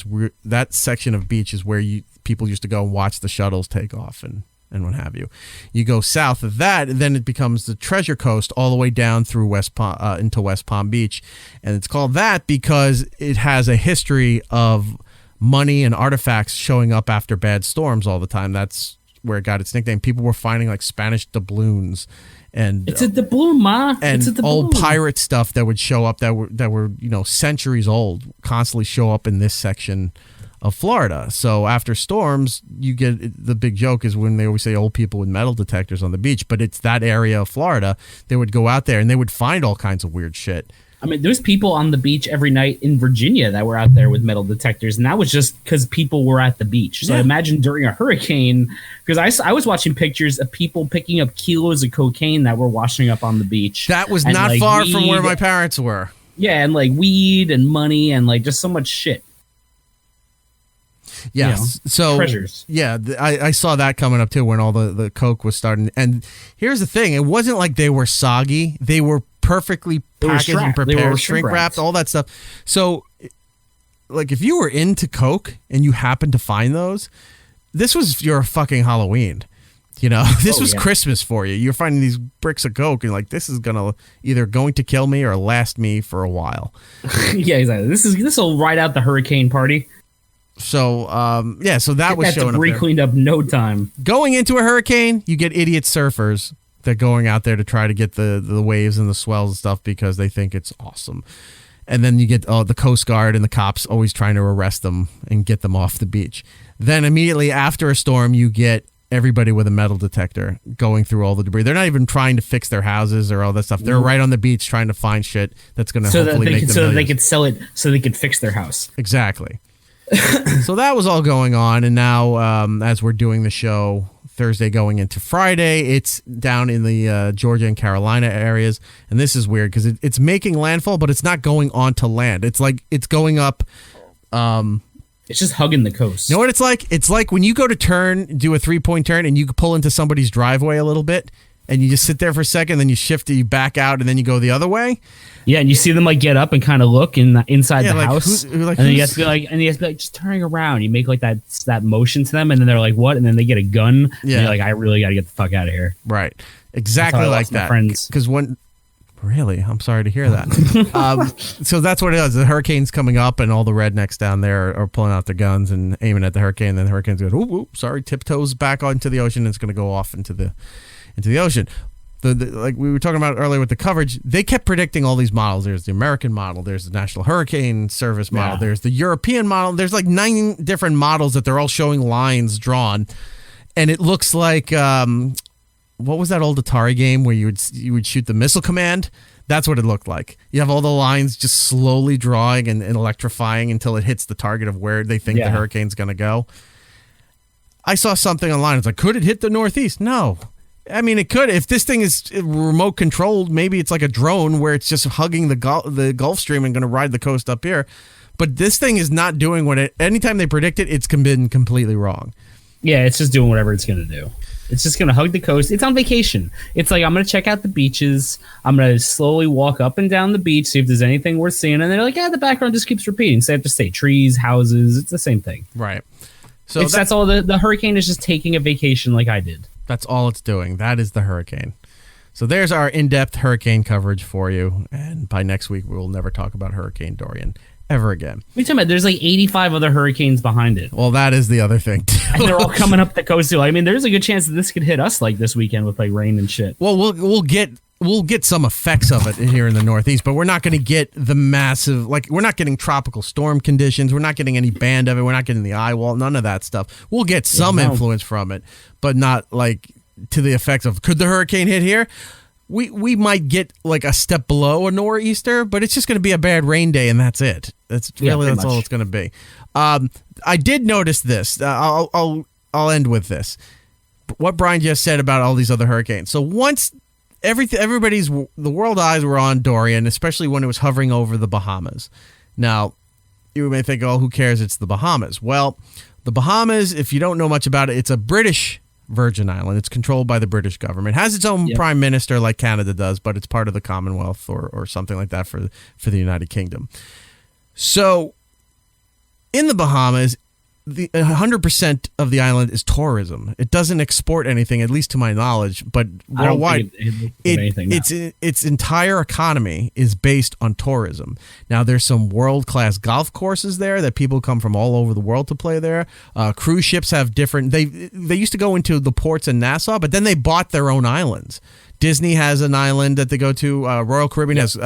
that section of beach is where people used to go and watch the shuttles take off and what have you. You go south of that, and then it becomes the Treasure Coast all the way down through into West Palm Beach, and it's called that because it has a history of money and artifacts showing up after bad storms all the time. That's where it got its nickname. People were finding like Spanish doubloons and it's a doubloon, ma. And it's a doubloon. Old pirate stuff that would show up that were centuries old, constantly show up in this section of Florida. So after storms, you get the big joke is when they always say old people with metal detectors on the beach, but it's that area of Florida. They would go out there and they would find all kinds of weird shit. I mean, there's people on the beach every night in Virginia that were out there with metal detectors, and that was just because people were at the beach. So imagine during a hurricane, because I was watching pictures of people picking up kilos of cocaine that were washing up on the beach. That was and, not like, far weed, from where my parents were. Yeah, and like weed and money and like just so much shit. Yes. So treasures. Yeah, I saw that coming up too when all the coke was starting. And here's the thing: it wasn't like they were soggy; they were perfectly packaged and prepared, shrink wrapped, all that stuff. So, like, if you were into coke and you happened to find those, this was your fucking Halloween. You know, this was Christmas for you. You're finding these bricks of coke and like, this is either going to kill me or last me for a while. Yeah, exactly. This will ride out the hurricane party. So, so that was showing up there. Cleaned up no time. Going into a hurricane, you get idiot surfers. They're going out there to try to get the waves and the swells and stuff because they think it's awesome. And then you get the Coast Guard and the cops always trying to arrest them and get them off the beach. Then immediately after a storm, you get everybody with a metal detector going through all the debris. They're not even trying to fix their houses or all that stuff. They're right on the beach trying to find shit that's going to hopefully make them so millions. they could sell it so they could fix their house. Exactly. So that was all going on. And now as we're doing the show Thursday going into Friday, it's down in the Georgia and Carolina areas. And this is weird because it's making landfall, but it's not going onto land. It's like it's going up. It's just hugging the coast. You know what it's like? It's like when you go to do a 3-point turn and you pull into somebody's driveway a little bit and you just sit there for a second, then you shift it, you back out, and then you go the other way. Yeah, and you see them like get up and kind of look inside the like, house, and then you have to be like, just turning around. You make like that motion to them, and then they're like, "What?" And then they get a gun. Yeah, and you're like, "I really got to get the fuck out of here." Right, exactly like that. Because really, I'm sorry to hear that. So that's what it is. The hurricane's coming up, and all the rednecks down there are pulling out their guns and aiming at the hurricane. And then the hurricane's going, "Ooh, sorry," tiptoes back onto the ocean. And it's going to go off into the ocean. Like we were talking about earlier with the coverage, they kept predicting all these models. There's the American model, there's the National Hurricane Service model, there's the European model. There's like 9 different models that they're all showing lines drawn, and it looks like what was that old Atari game where you would shoot the missile command? That's what it looked like. You have all the lines just slowly drawing and electrifying until it hits the target of where they think the hurricane's going to go. I saw something online. It's like, could it hit the Northeast? No. I mean, it could. If this thing is remote controlled, maybe it's like a drone where it's just hugging the Gulf Stream and going to ride the coast up here. But this thing is not doing what it. Anytime they predict it, it's been completely wrong. Yeah, it's just doing whatever it's going to do. It's just going to hug the coast. It's on vacation. It's like, I'm going to check out the beaches. I'm going to slowly walk up and down the beach, see if there's anything worth seeing. And they're like, the background just keeps repeating. So they have to say trees, houses. It's the same thing. Right. So that's all. The hurricane is just taking a vacation like I did. That's all it's doing. That is the hurricane. So there's our in-depth hurricane coverage for you. And by next week, we'll never talk about Hurricane Dorian ever again. What are you talking about? There's like 85 other hurricanes behind it. Well, that is the other thing, too. And they're all coming up the coast, too. I mean, there's a good chance that this could hit us like this weekend with like rain and shit. Well, we'll get some effects of it here in the Northeast, but we're not going to get the massive, like, we're not getting tropical storm conditions. We're not getting any band of it. We're not getting the eye wall, none of that stuff. We'll get some influence from it, but not like to the effects of, could the hurricane hit here? We might get like a step below a nor'easter, but it's just going to be a bad rain day, and that's it. That's all it's going to be. I did notice this. I'll end with this. What Brian just said about all these other hurricanes. So once the world eyes were on Dorian, especially when it was hovering over the Bahamas. Now, you may think, oh, who cares? It's the Bahamas. Well, the Bahamas, if you don't know much about it, it's a British Virgin Island. It's controlled by the British government. It has its own prime minister like Canada does, but it's part of the Commonwealth or something like that for the United Kingdom. So in the Bahamas, 100% of the island is tourism. It doesn't export anything, at least to my knowledge, but worldwide, its entire economy is based on tourism. Now, there's some world-class golf courses there that people come from all over the world to play there. Cruise ships have different. They used to go into the ports in Nassau, but then they bought their own islands. Disney has an island that they go to. Royal Caribbean has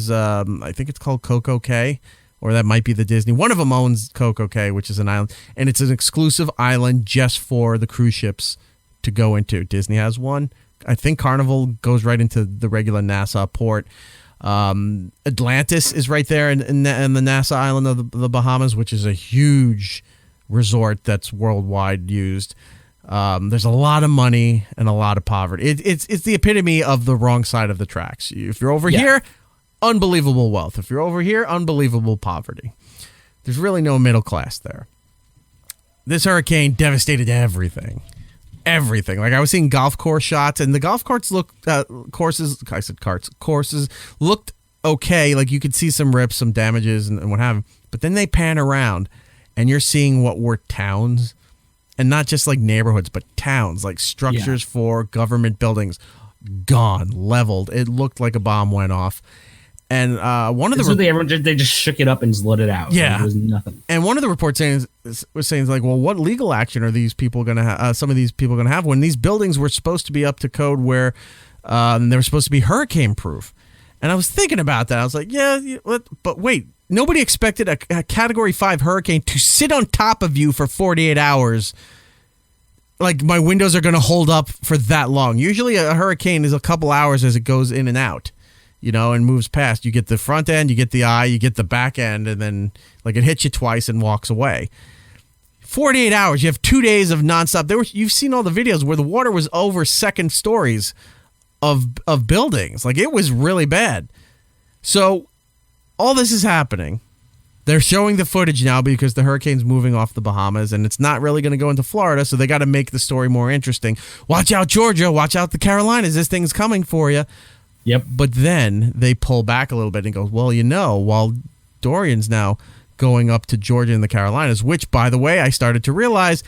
I think it's called Coco Cay, or that might be the Disney. One of them owns Coco, which is an island, and it's an exclusive island just for the cruise ships to go into. Disney has one. I think Carnival goes right into the regular Nassau port. Atlantis is right there in the Nassau island of the Bahamas, which is a huge resort that's worldwide used. There's a lot of money and a lot of poverty. It's the epitome of the wrong side of the tracks. If you're over here, unbelievable wealth. If you're over here, unbelievable poverty. There's really no middle class there. This hurricane devastated everything. Everything. Like I was seeing golf course shots, and the golf courses courses looked okay. Like you could see some rips, some damages, and what have you. But then they pan around, and you're seeing what were towns, and not just like neighborhoods, but towns, like structures for government buildings, gone, leveled. It looked like a bomb went off. And one of the they just shook it up and just let it out. Yeah, like it was nothing. And one of the reports was saying like, well, what legal action are these people going to have? Some of these people going to have when these buildings were supposed to be up to code, where they were supposed to be hurricane proof. And I was thinking about that. I was like, yeah, but wait, nobody expected a Category 5 hurricane to sit on top of you for 48 hours. Like my windows are going to hold up for that long. Usually, a hurricane is a couple hours as it goes in and out. And moves past. You get the front end, you get the eye, you get the back end, and then like it hits you twice and walks away. 48 hours. You have 2 days of nonstop. You've seen all the videos where the water was over second stories of buildings. Like it was really bad. So all this is happening. They're showing the footage now because the hurricane's moving off the Bahamas, and it's not really going to go into Florida, so they got to make the story more interesting. Watch out, Georgia. Watch out, the Carolinas. This thing's coming for you. Yep. But then they pull back a little bit and go, well, while Dorian's now going up to Georgia and the Carolinas, which, by the way, I started to realize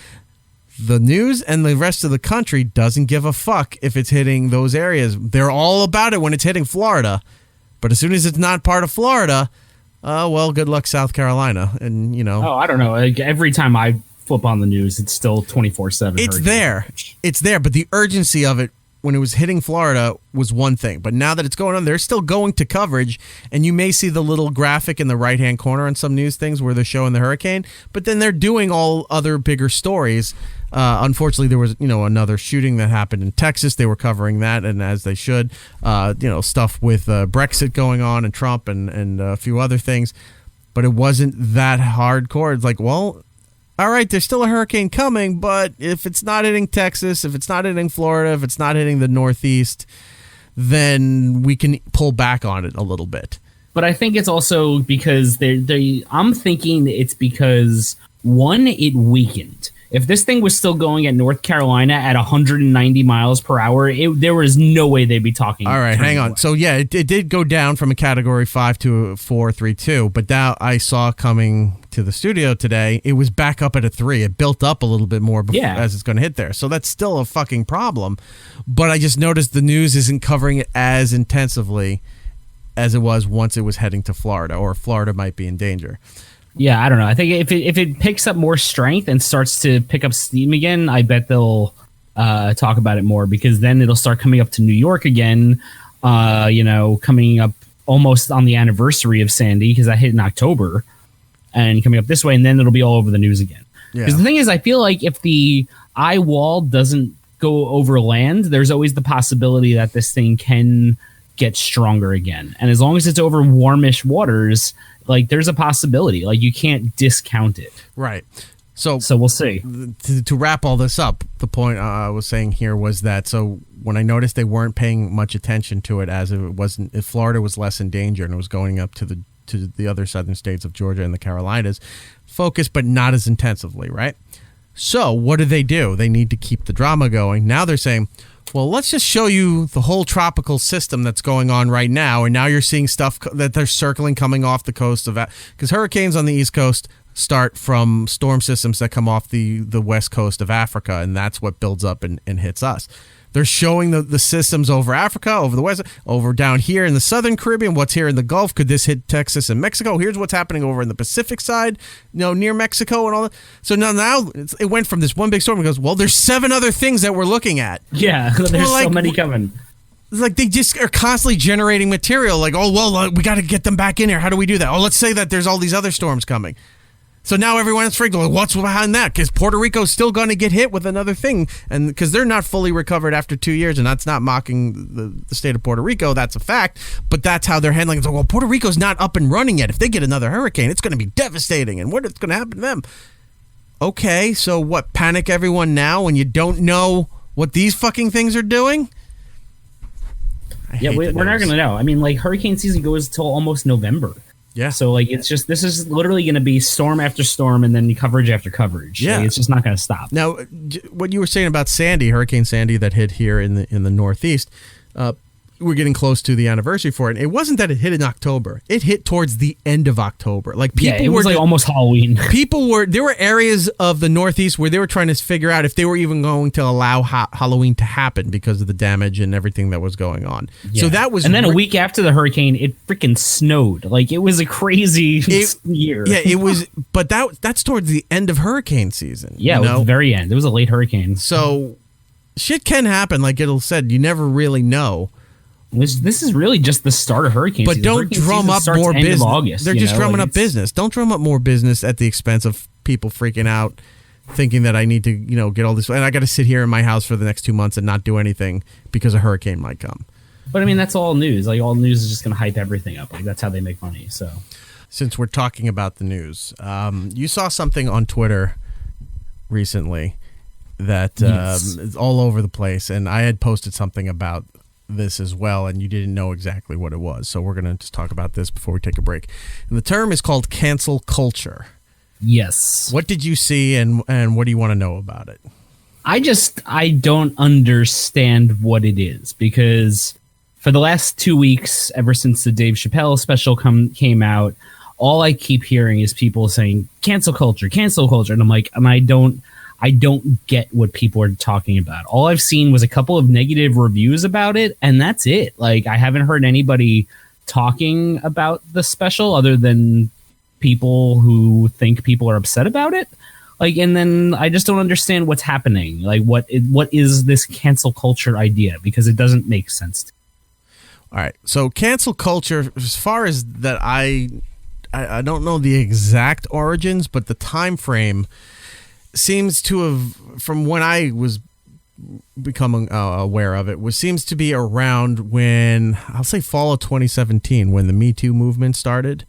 the news and the rest of the country doesn't give a fuck if it's hitting those areas. They're all about it when it's hitting Florida. But as soon as it's not part of Florida, well, good luck, South Carolina. And, Oh, I don't know. Like, every time I flip on the news, it's still 24/7. It's there. It's there. But the urgency of it when it was hitting Florida was one thing. But now that it's going on, they're still going to coverage. And you may see the little graphic in the right-hand corner on some news things where they're showing the hurricane. But then they're doing all other bigger stories. Unfortunately, there was, another shooting that happened in Texas. They were covering that, and as they should. Stuff with Brexit going on and Trump and a few other things. But it wasn't that hardcore. It's like, well, all right, there's still a hurricane coming, but if it's not hitting Texas, if it's not hitting Florida, if it's not hitting the Northeast, then we can pull back on it a little bit. But I think it's also because I'm thinking it's because, one, it weakened. If this thing was still going at North Carolina at 190 miles per hour, there was no way they'd be talking. All right, hang on. Away. So, yeah, it did go down from a Category 5 to a 4, 3, 2. But now I saw coming to the studio today, it was back up at a 3. It built up a little bit more as it's going to hit there. So that's still a fucking problem. But I just noticed the news isn't covering it as intensively as it was once it was heading to Florida, or Florida might be in danger. Yeah, I don't know. I think if it picks up more strength and starts to pick up steam again, I bet they'll talk about it more, because then it'll start coming up to New York again, coming up almost on the anniversary of Sandy, because that hit in October, and coming up this way, and then it'll be all over the news again. Because the thing is, I feel like if the eye wall doesn't go over land, there's always the possibility that this thing can get stronger again. And as long as it's over warmish waters, like, there's a possibility. Like, you can't discount it. Right. So we'll see. To wrap all this up, the point I was saying here was that, so when I noticed they weren't paying much attention to it, as if Florida was less in danger and it was going up to the other southern states of Georgia and the Carolinas, focused but not as intensively, right? So what do? They need to keep the drama going. Now they're saying, well, let's just show you the whole tropical system that's going on right now. And now you're seeing stuff that they're circling coming off the coast of, because hurricanes on the East Coast start from storm systems that come off the west coast of Africa, and that's what builds up and hits us. They're showing the systems over Africa, over the west, over down here in the southern Caribbean, what's here in the Gulf. Could this hit Texas and Mexico? Here's what's happening over in the Pacific side, near Mexico and all that. So now it went from this one big storm and goes, well, there's 7 other things that we're looking at. Yeah, there's so many coming. like they just are constantly generating material. Like, oh, well, we got to get them back in here. How do we do that? Oh, let's say that there's all these other storms coming. So now everyone's freaked. Like, what's behind that? Because Puerto Rico's still going to get hit with another thing. And because they're not fully recovered after 2 years. And that's not mocking the state of Puerto Rico. That's a fact. But that's how they're handling it. So, well, Puerto Rico's not up and running yet. If they get another hurricane, it's going to be devastating. And what is going to happen to them? Okay, so what? Panic everyone now when you don't know what these fucking things are doing? We're not going to know. I mean, like, hurricane season goes till almost November. Yeah. So, like, it's just, this is literally going to be storm after storm and then coverage after coverage. Yeah. Like, it's just not going to stop. Now, what you were saying about Sandy, Hurricane Sandy that hit here in the Northeast, we're getting close to the anniversary for it. It wasn't that it hit in October. It hit towards the end of October. Like, people it was were like almost Halloween. There were areas of the Northeast where they were trying to figure out if they were even going to allow Halloween to happen because of the damage and everything that was going on. Yeah. So that was, and then a week after the hurricane, it freaking snowed. Like, it was a crazy year. Yeah, it was, but that's towards the end of hurricane season. Yeah, it was the very end. It was a late hurricane. So shit can happen. Like Gittles said, you never really know. This is really just the start of hurricane season. But don't hurricane drum up starts more end of business. August, They're just drumming up business. Don't drum up more business at the expense of people freaking out, thinking that I need to, get all this. And I got to sit here in my house for the next 2 months and not do anything because a hurricane might come. But I mean, that's all news. Like, all news is just going to hype everything up. Like, that's how they make money. So, since we're talking about the news, you saw something on Twitter recently that is all over the place, and I had posted something about this as well, and you didn't know exactly what it was. So we're going to just talk about this before we take a break. And the term is called cancel culture. Yes. What did you see, and what do you want to know about it? I don't understand what it is, because for the last 2 weeks, ever since the Dave Chappelle special came out, all I keep hearing is people saying cancel culture, and I'm like, and I don't get what people are talking about. All I've seen was a couple of negative reviews about it, and that's it. Like, I haven't heard anybody talking about the special other than people who think people are upset about it. Like, and then I just don't understand what's happening. Like, what is this cancel culture idea? Because it doesn't make sense to me. All right. So cancel culture, as far as that, I don't know the exact origins, but the time frame seems to have, from when I was becoming aware of it, seems to be around when, I'll say fall of 2017, when the Me Too movement started.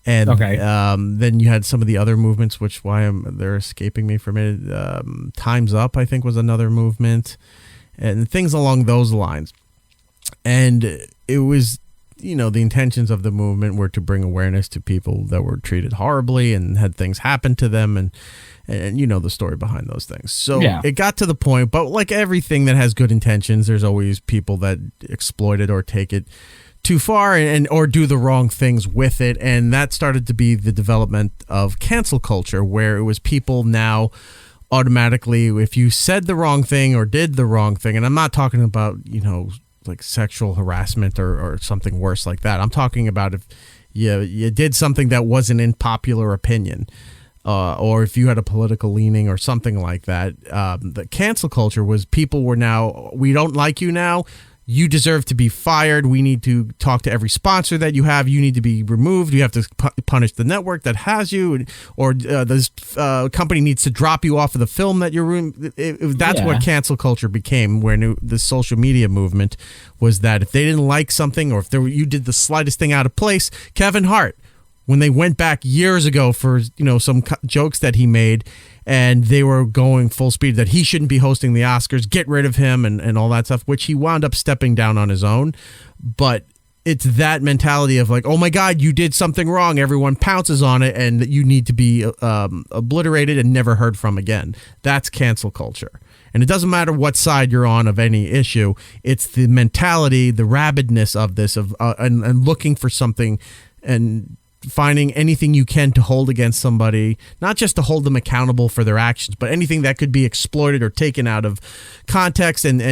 And then you had some of the other movements, which they're escaping me for a minute. Time's Up, I think, was another movement, and things along those lines. And it was, the intentions of the movement were to bring awareness to people that were treated horribly and had things happen to them, and the story behind those things. So It got to the point, but like everything that has good intentions, there's always people that exploit it or take it too far or do the wrong things with it. And that started to be the development of cancel culture, where it was people now automatically, if you said the wrong thing or did the wrong thing, and I'm not talking about, like sexual harassment or something worse like that. I'm talking about if you did something that wasn't in popular opinion, or if you had a political leaning or something like that. The cancel culture was people were now, we don't like you now. You deserve to be fired. We need to talk to every sponsor that you have. You need to be removed. You have to punish the network that has you, or this company needs to drop you off of the film that you're in. That's what cancel culture became, where the social media movement was that if they didn't like something, or if you did the slightest thing out of place, Kevin Hart, when they went back years ago for some jokes that he made, and they were going full speed that he shouldn't be hosting the Oscars, get rid of him, and all that stuff, which he wound up stepping down on his own. But it's that mentality of like, oh my God, you did something wrong. Everyone pounces on it, and you need to be obliterated and never heard from again. That's cancel culture. And it doesn't matter what side you're on of any issue. It's the mentality, the rabidness of this, and looking for something and finding anything you can to hold against somebody, not just to hold them accountable for their actions, but anything that could be exploited or taken out of context and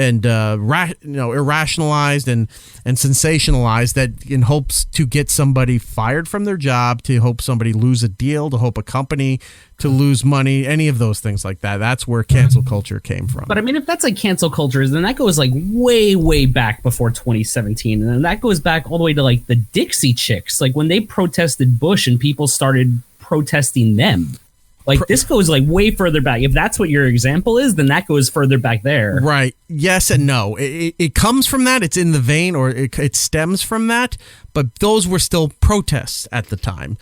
irrationalized and sensationalized, that in hopes to get somebody fired from their job, to hope somebody lose a deal, to hope a company to lose money, any of those things like that. That's where cancel culture came from. But I mean, if that's like cancel culture, then that goes like way, way back before 2017. And then that goes back all the way to like the Dixie Chicks, like when they protested Bush and people started protesting them. Like this goes like way further back. If that's what your example is, then that goes further back there. Right. Yes and no. It comes from that. It's in the vein, or it stems from that. But those were still protests at the time.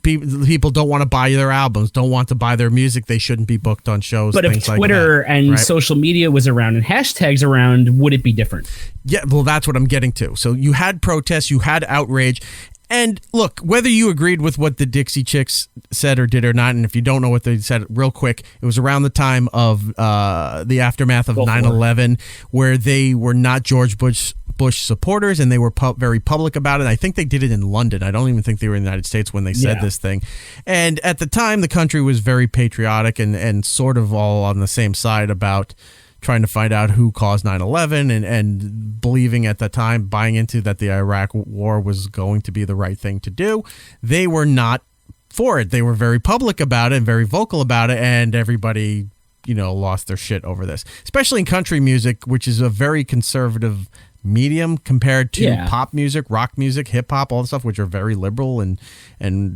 People don't want to buy their albums, don't want to buy their music. They shouldn't be booked on shows. But if Twitter and social media was around and hashtags around, would it be different? Yeah, well, that's what I'm getting to. So you had protests, you had outrage. And look, whether you agreed with what the Dixie Chicks said or did or not, and if you don't know what they said, real quick, it was around the time of the aftermath of 9/11, where they were not George Bush supporters, and they were very public about it. I think they did it in London. I don't even think they were in the United States when they said this thing. And at the time, the country was very patriotic and sort of all on the same side about trying to find out who caused 9/11 and believing at the time, buying into that the Iraq war was going to be the right thing to do. They were not for it. They were very public about it and very vocal about it, and everybody, lost their shit over this, especially in country music, which is a very conservative medium compared to pop music, rock music, hip hop, all the stuff, which are very liberal and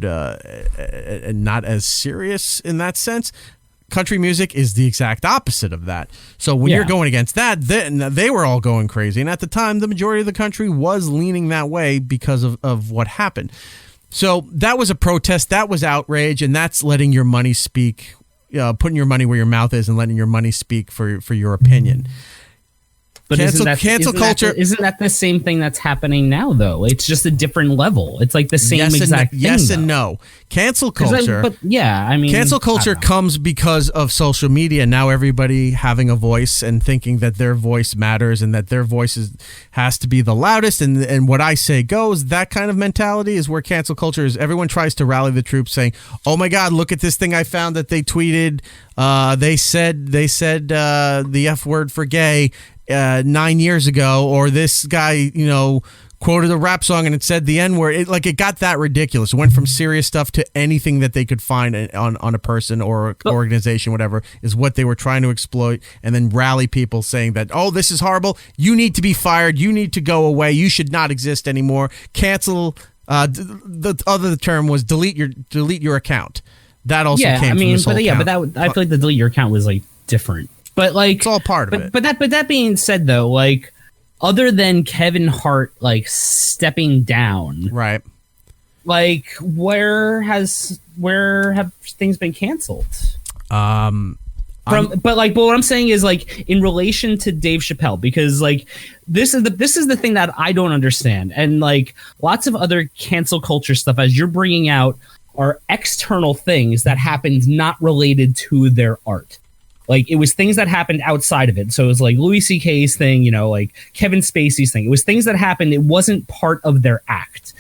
not as serious in that sense. Country music is the exact opposite of that. So when you're going against that, then they were all going crazy. And at the time, the majority of the country was leaning that way because of what happened. So that was a protest. That was outrage. And that's letting your money speak, putting your money where your mouth is and letting your money speak for your opinion. But cancel culture. Isn't that the same thing that's happening now, though? It's just a different level. It's like the same exact thing. Yes and no. Cancel culture. Cancel culture comes because of social media. Now everybody having a voice and thinking that their voice matters and that their voice has to be the loudest. And what I say goes. That kind of mentality is where cancel culture is. Everyone tries to rally the troops, saying, "Oh my God, look at this thing I found that they tweeted. They said the F word for gay." 9 years ago, or this guy, quoted a rap song and it said the N-word. It got that ridiculous. It went from serious stuff to anything that they could find on a person or organization, whatever, is what they were trying to exploit, and then rally people saying that, oh, this is horrible. You need to be fired. You need to go away. You should not exist anymore. Cancel. The other term was delete your account. That also came from this whole account. I feel like the delete your account was like different. But like it's all part of it. But that being said, though, like other than Kevin Hart like stepping down, right? Like where have things been canceled? But what I'm saying is like in relation to Dave Chappelle, because like this is the thing that I don't understand, and like lots of other cancel culture stuff as you're bringing out are external things that happened not related to their art. Like, it was things that happened outside of it. So it was like Louis C.K.'s thing, like Kevin Spacey's thing. It was things that happened. It wasn't part of their act.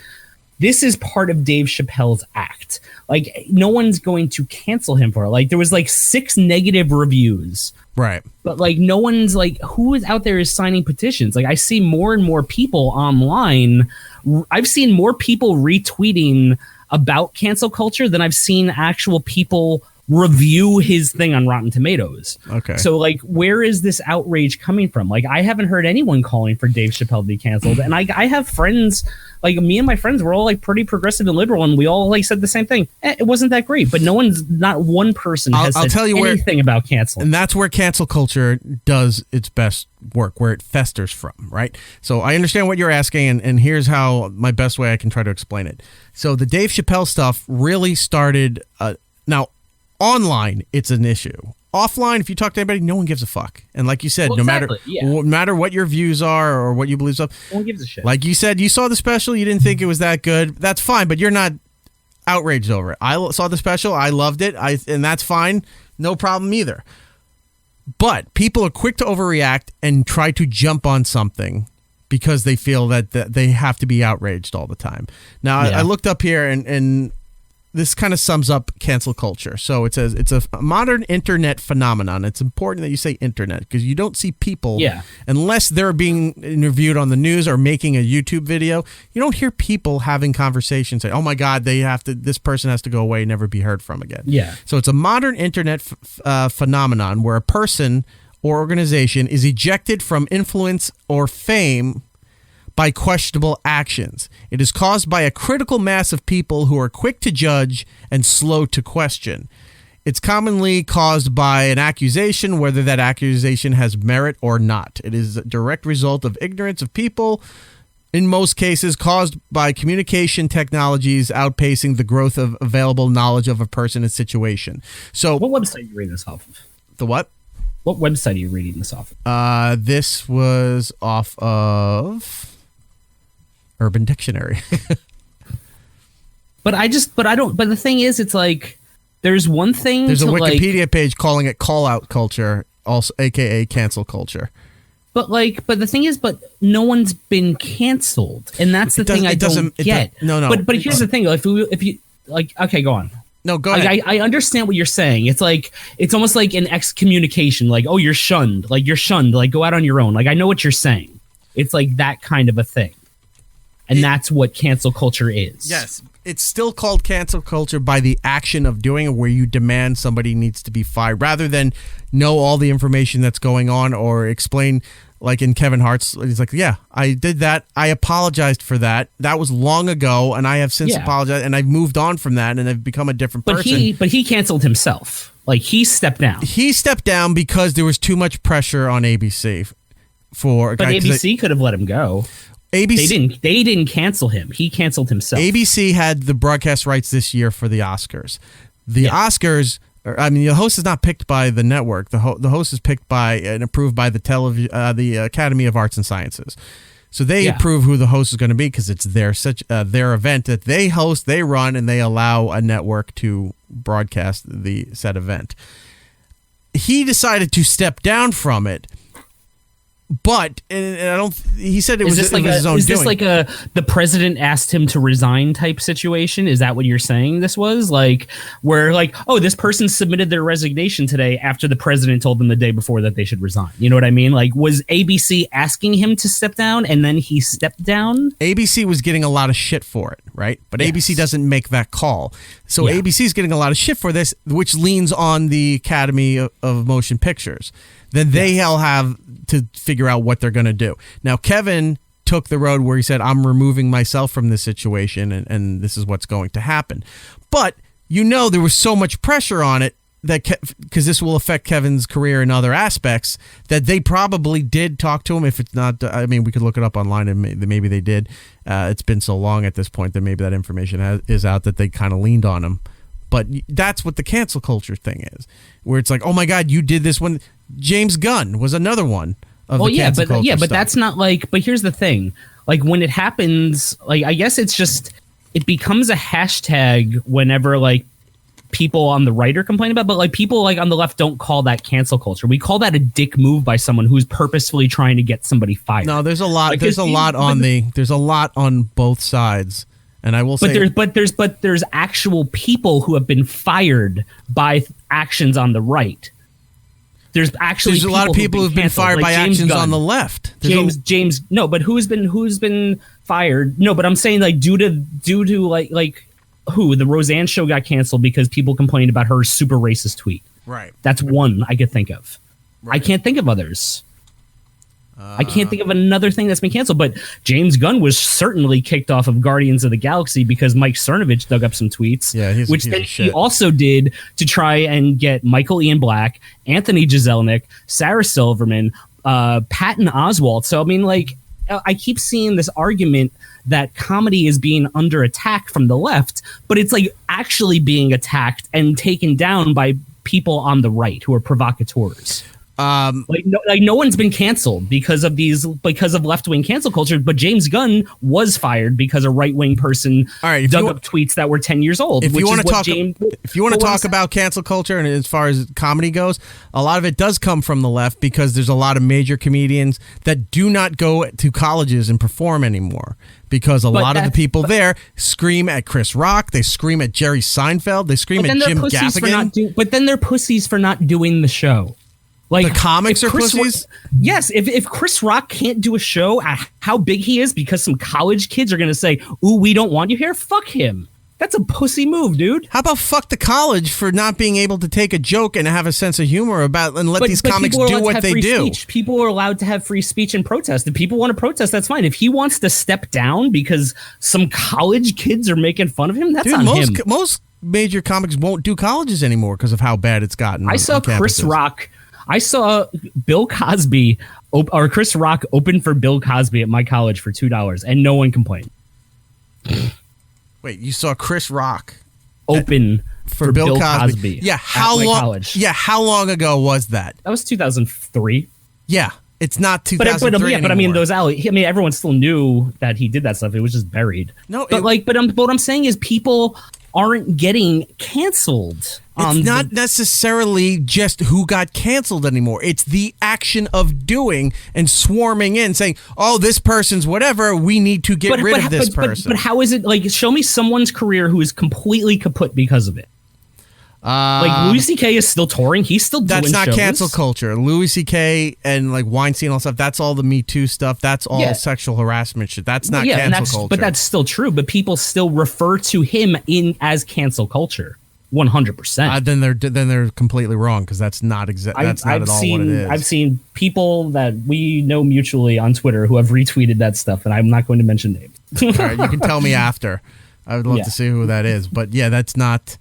This is part of Dave Chappelle's act. Like, no one's going to cancel him for it. Like, there was like 6 negative reviews. Right. But like, no one's like, who is out there is signing petitions? Like, I see more and more people online. I've seen more people retweeting about cancel culture than I've seen actual people review his thing on Rotten Tomatoes. Okay. So like, where is this outrage coming from? Like, I haven't heard anyone calling for Dave Chappelle to be canceled. And I have friends, like me and my friends were all like pretty progressive and liberal, and we all like said the same thing. It wasn't that great, but not one person has said anything about canceling. And that's where cancel culture does its best work, where it festers from, right? So I understand what you're asking, and here's how my best way I can try to explain it. So the Dave Chappelle stuff really started, now, online, it's an issue. Offline, if you talk to anybody, no one gives a fuck. And like you said, no matter what your views are or what you believe, no one gives a shit. Like you said, you saw the special, you didn't think it was that good. That's fine, but you're not outraged over it. I saw the special, I loved it, and that's fine. No problem either. But people are quick to overreact and try to jump on something because they feel that they have to be outraged all the time. Now, I looked up here, and this kind of sums up cancel culture. So it says it's a modern internet phenomenon. It's important that you say internet because you don't see people unless they're being interviewed on the news or making a YouTube video. You don't hear people having conversations say, "Oh my God, this person has to go away and never be heard from again." Yeah. So it's a modern internet phenomenon where a person or organization is ejected from influence or fame by questionable actions. It is caused by a critical mass of people who are quick to judge and slow to question. It's commonly caused by an accusation, whether that accusation has merit or not. It is a direct result of ignorance of people, in most cases caused by communication technologies outpacing the growth of available knowledge of a person and situation. So, what website are you reading this off of? The what? What website are you reading this off of? This was off of Urban Dictionary. But the thing is, it's like, there's one thing. There's a Wikipedia page calling it call out culture, also AKA cancel culture. But the thing is, no one's been canceled, and that's the thing I don't get. No. But here's the thing: if you okay, go on. No, go ahead. I understand what you're saying. It's almost like an excommunication. Like, oh, you're shunned. Like, go out on your own. Like, I know what you're saying. It's like that kind of a thing. And that's what cancel culture is. Yes. It's still called cancel culture by the action of doing it, where you demand somebody needs to be fired rather than know all the information that's going on or explain, like in Kevin Hart's. He's like, yeah, I did that. I apologized for that. That was long ago, and I have since apologized, and I've moved on from that, and I've become a different person. But he canceled himself. Like, he stepped down. He stepped down because there was too much pressure on ABC. But ABC could have let him go. ABC, they didn't cancel him. He canceled himself. ABC had the broadcast rights this year for the Oscars. The Oscars, the host is not picked by the network. The host is picked by and approved by the Academy of Arts and Sciences. So they approve who the host is going to be because it's their event that they host, they run, and they allow a network to broadcast the said event. He decided to step down from it. But he said it was his own doing. Is this like the president asked him to resign type situation? Is that what you're saying this was? Like, where like, oh, this person submitted their resignation today after the president told them the day before that they should resign. You know what I mean? Like, was ABC asking him to step down and then he stepped down? ABC was getting a lot of shit for it, right? But ABC doesn't make that call. So ABC is getting a lot of shit for this, which leans on the Academy of Motion Pictures. Then they all have to figure out what they're going to do. Now, Kevin took the road where he said, I'm removing myself from this situation, and this is what's going to happen. But, there was so much pressure on it that because this will affect Kevin's career in other aspects, that they probably did talk to him. If it's not, we could look it up online, and maybe they did. It's been so long at this point that maybe that information is out that they kind of leaned on him. But that's what the cancel culture thing is, where it's like, oh my God, you did this one. James Gunn was another one of the cancel culture stuff. But that's not like. But here's the thing: like when it happens, like I guess it's just it becomes a hashtag whenever like people on the right are complaining about, but like people like on the left don't call that cancel culture. We call that a dick move by someone who's purposefully trying to get somebody fired. No, there's a lot. Like, there's a lot on both sides. And I will say, but there's actual people who have been fired by actions on the right. There's a lot of people who've been fired by actions on the left. But who's been fired? No, but I'm saying like due to like who the Roseanne show got canceled because people complained about her super racist tweet. Right. That's one I could think of. Right. I can't think of others. I can't think of another thing that's been canceled, but James Gunn was certainly kicked off of Guardians of the Galaxy because Mike Cernovich dug up some tweets, which he also did to try and get Michael Ian Black, Anthony Jeselnik, Sarah Silverman, Patton Oswalt. So, I mean, like, I keep seeing this argument that comedy is being under attack from the left, but it's like actually being attacked and taken down by people on the right who are provocateurs. No one's been canceled because of left-wing cancel culture, but James Gunn was fired because a right-wing person dug up tweets that were 10 years old. If you want to talk about cancel culture, and as far as comedy goes, a lot of it does come from the left because there's a lot of major comedians that do not go to colleges and perform anymore because a lot of the people there scream at Chris Rock, they scream at Jerry Seinfeld, they scream at Jim Gaffigan. But then they're pussies for not doing the show. Like, the comics are pussies? Yes. If Chris Rock can't do a show at how big he is because some college kids are going to say, ooh, we don't want you here, fuck him. That's a pussy move, dude. How about fuck the college for not being able to take a joke and have a sense of humor about and let these comics do what they do? Speech. People are allowed to have free speech and protest. If people want to protest, that's fine. If he wants to step down because some college kids are making fun of him, that's on him. Most major comics won't do colleges anymore because of how bad it's gotten. I saw Chris Rock. I saw Bill Cosby or Chris Rock open for Bill Cosby at my college for $2, and no one complained. Wait, you saw Chris Rock open for Bill Cosby? Yeah, how long? College. Yeah, how long ago was that? That was 2003. Yeah, it's not 2003 but I mean, everyone still knew that he did that stuff. It was just buried. No, but what I'm saying is people aren't getting canceled. It's not necessarily just who got canceled anymore. It's the action of doing and swarming in, saying, "Oh, this person's whatever. We need to get rid of this person." But how is it? Like, show me someone's career who is completely kaput because of it. Like Louis C.K. is still touring. He's still doing shows. That's not cancel culture. Louis C.K. and like Weinstein and all stuff. That's all the Me Too stuff. That's all sexual harassment shit. That's not cancel culture. But that's still true. But people still refer to him as cancel culture. 100%. Then they're completely wrong because that's not exactly. That's not at all what it is. I've seen people that we know mutually on Twitter who have retweeted that stuff, and I'm not going to mention names. All right, you can tell me after. I would love to see who that is. But yeah, that's not.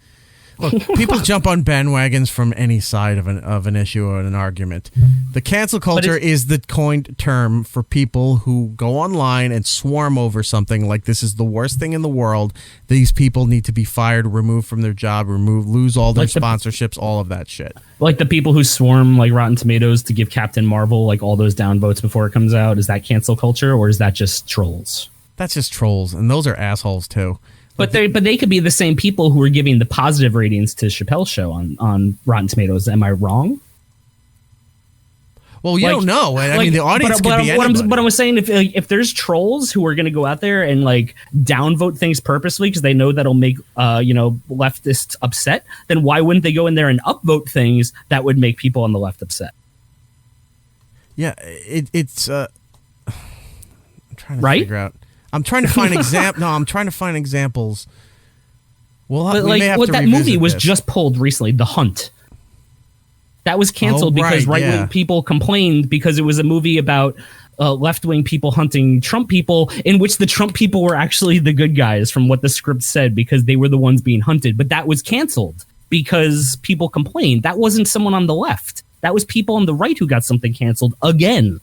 Look, people jump on bandwagons from any side of an issue or an argument. The cancel culture is the coined term for people who go online and swarm over something like this is the worst thing in the world. These people need to be fired, removed from their job, lose all their sponsorships, all of that shit. Like the people who swarm like Rotten Tomatoes to give Captain Marvel like all those downvotes before it comes out. Is that cancel culture or is that just trolls? That's just trolls, and those are assholes too. But they could be the same people who are giving the positive ratings to Chappelle's show on Rotten Tomatoes. Am I wrong? Well, you don't know. I mean, the audience could be anybody. But I was saying, if there's trolls who are going to go out there and like downvote things purposely because they know that'll make leftists upset, then why wouldn't they go in there and upvote things that would make people on the left upset? Yeah, it's. I'm trying to figure out. I'm trying to find I'm trying to find examples. That movie was just pulled recently, The Hunt. That was canceled because right-wing people complained because it was a movie about left-wing people hunting Trump people, in which the Trump people were actually the good guys from what the script said because they were the ones being hunted. But that was canceled because people complained. That wasn't someone on the left. That was people on the right who got something canceled again.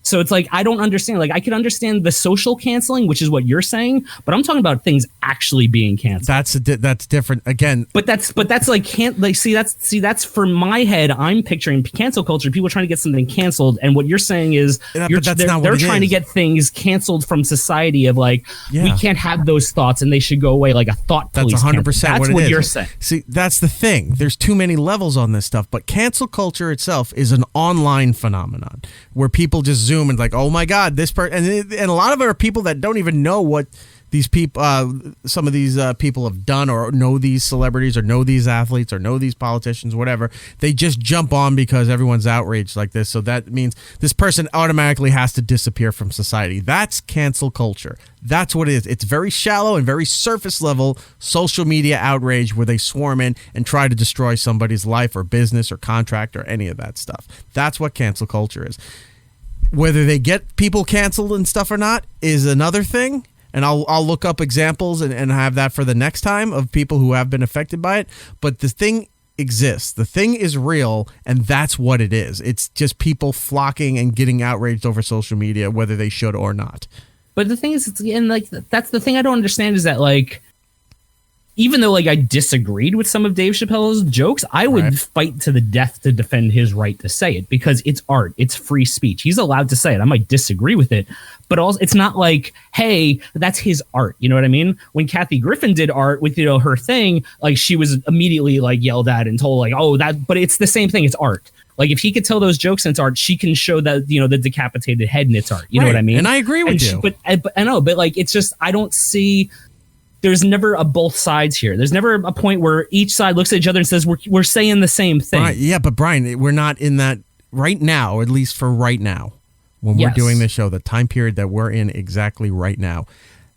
So it's like, I don't understand. Like, I can understand the social canceling, which is what you're saying, but I'm talking about things actually being canceled. That's different again. But that's like that's for my head. I'm picturing cancel culture, people trying to get something canceled, and what you're saying is they're trying to get things canceled from society. Of like, we can't have those thoughts, and they should go away. Like a thought police. That's 100%. That's what you're saying. See, that's the thing. There's too many levels on this stuff, but cancel culture itself is an online phenomenon where people just zoom and like, oh my god, this person, and a lot of it are people that don't even know what these people, some of these people have done, or know these celebrities, or know these athletes, or know these politicians, whatever. They just jump on because everyone's outraged like this. So that means this person automatically has to disappear from society. That's cancel culture. That's what it is. It's very shallow and very surface level social media outrage where they swarm in and try to destroy somebody's life or business or contract or any of that stuff. That's what cancel culture is. Whether they get people canceled and stuff or not is another thing. And I'll look up examples and have that for the next time of people who have been affected by it. But the thing exists. The thing is real, and that's what it is. It's just people flocking and getting outraged over social media, whether they should or not. But the thing is, and like that's the thing I don't understand is that like even though like I disagreed with some of Dave Chappelle's jokes, I would fight to the death to defend his right to say it, because it's art, it's free speech. He's allowed to say it. I might disagree with it, but also it's not like, hey, that's his art. You know what I mean? When Kathy Griffin did art with, her thing, like she was immediately like yelled at and told like, oh, that, but it's the same thing. It's art. Like if he could tell those jokes and it's art, she can show that, the decapitated head and it's art. You know what I mean? And I agree with you. But I know, but like, it's just, I don't see, there's never a both sides here. There's never a point where each side looks at each other and says, we're saying the same thing. Right, yeah, but Brian, we're not in that right now, at least for right now, when we're doing this show, the time period that we're in exactly right now.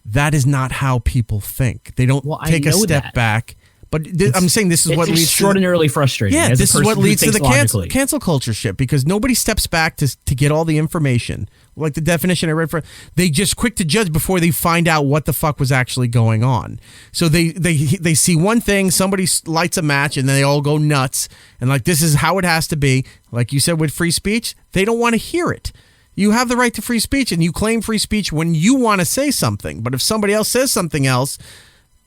That is not how people think. They don't take a step back. But I'm saying this is what leads extraordinarily frustrating. Yeah, this is what leads to the cancel culture shit, because nobody steps back to get all the information. Like the definition I read for, they just quick to judge before they find out what the fuck was actually going on. So they see one thing, somebody lights a match, and then they all go nuts, and like this is how it has to be. Like you said with free speech, they don't want to hear it. You have the right to free speech, and you claim free speech when you want to say something. But if somebody else says something else,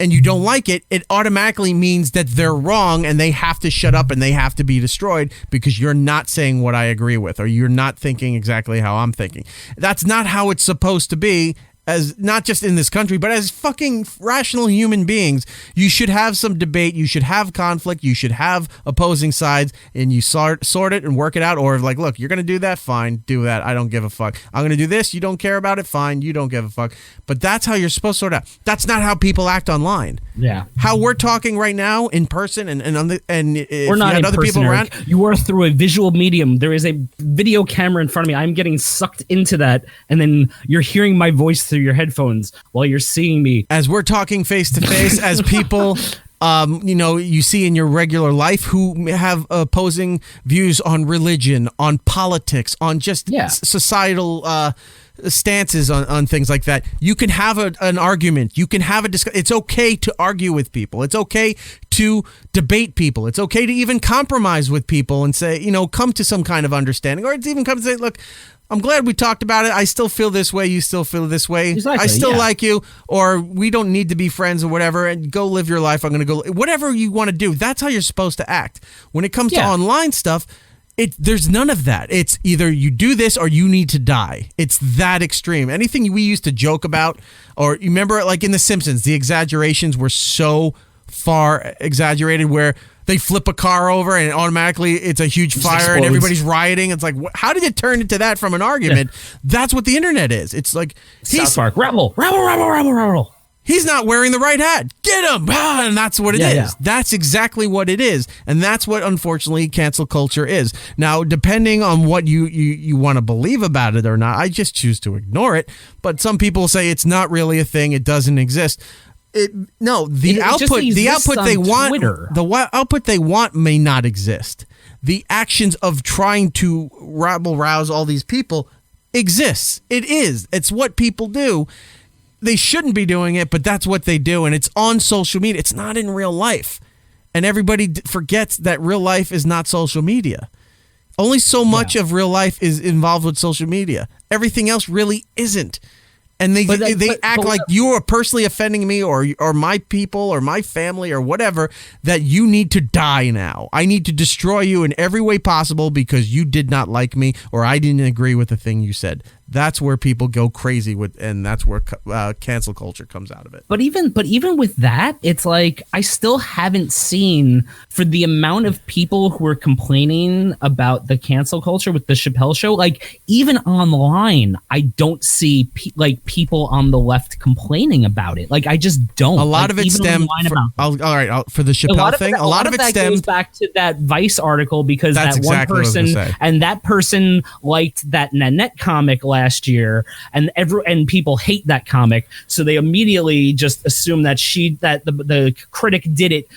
and you don't like it, it automatically means that they're wrong and they have to shut up and they have to be destroyed because you're not saying what I agree with, or you're not thinking exactly how I'm thinking. That's not how it's supposed to be, as not just in this country, but as fucking rational human beings. You should have some debate, you should have conflict, you should have opposing sides, and you sort it and work it out. Or like, look, you're going to do that, fine, do that, I don't give a fuck. I'm going to do this, you don't care about it, fine, you don't give a fuck. But that's how you're supposed to sort out. That's not how people act online. Yeah. How we're talking right now in person and on the, and if we're not you had in other person, people Eric. around. You are through a visual medium. There is a video camera in front of me. I'm getting sucked into that, and then you're hearing my voice through your headphones while you're seeing me as we're talking face to face, as people you see in your regular life who have opposing views on religion, on politics, on just societal stances on things like that. You can have an argument. You can have a discussion. It's okay to argue with people. It's okay to debate people. It's okay to even compromise with people and say, come to some kind of understanding. Or it's even come to say, look, I'm glad we talked about it. I still feel this way. You still feel this way. Exactly, I still like you, or we don't need to be friends or whatever, and go live your life. I'm going to go, whatever you want to do. That's how you're supposed to act. When it comes to online stuff, there's none of that. It's either you do this or you need to die. It's that extreme. Anything we used to joke about, or you remember like in The Simpsons, the exaggerations were so far exaggerated where they flip a car over and automatically it's a huge fire and everybody's rioting. It's like, how did it turn into that from an argument? That's what the internet is. It's like South Park, rebel. He's not wearing the right hat. Get him! And that's what it is. Yeah. That's exactly what it is. And that's what, unfortunately, cancel culture is. Now, depending on what you want to believe about it or not, I just choose to ignore it. But some people say it's not really a thing. It doesn't exist. The output they want may not exist. The actions of trying to rouse all these people exists. It's what people do. They shouldn't be doing it, but that's what they do, and it's on social media. It's not in real life, and everybody forgets that real life is not social media. Only so much of real life is involved with social media. Everything else really isn't. And they act like you are personally offending me or my people or my family or whatever, that you need to die now. I need to destroy you in every way possible because you did not like me or I didn't agree with the thing you said. That's where people go crazy with, and that's where cancel culture comes out of it. But even with that, it's like I still haven't seen, for the amount of people who are complaining about the cancel culture with the Chappelle show, like even online, I don't see people on the left complaining about it. Like I just don't. A lot of it stemmed. For the Chappelle thing, a lot of it goes back to that Vice article because that one person and that person liked that Nanette comic last year, and people hate that comic, so they immediately just assume that the critic did it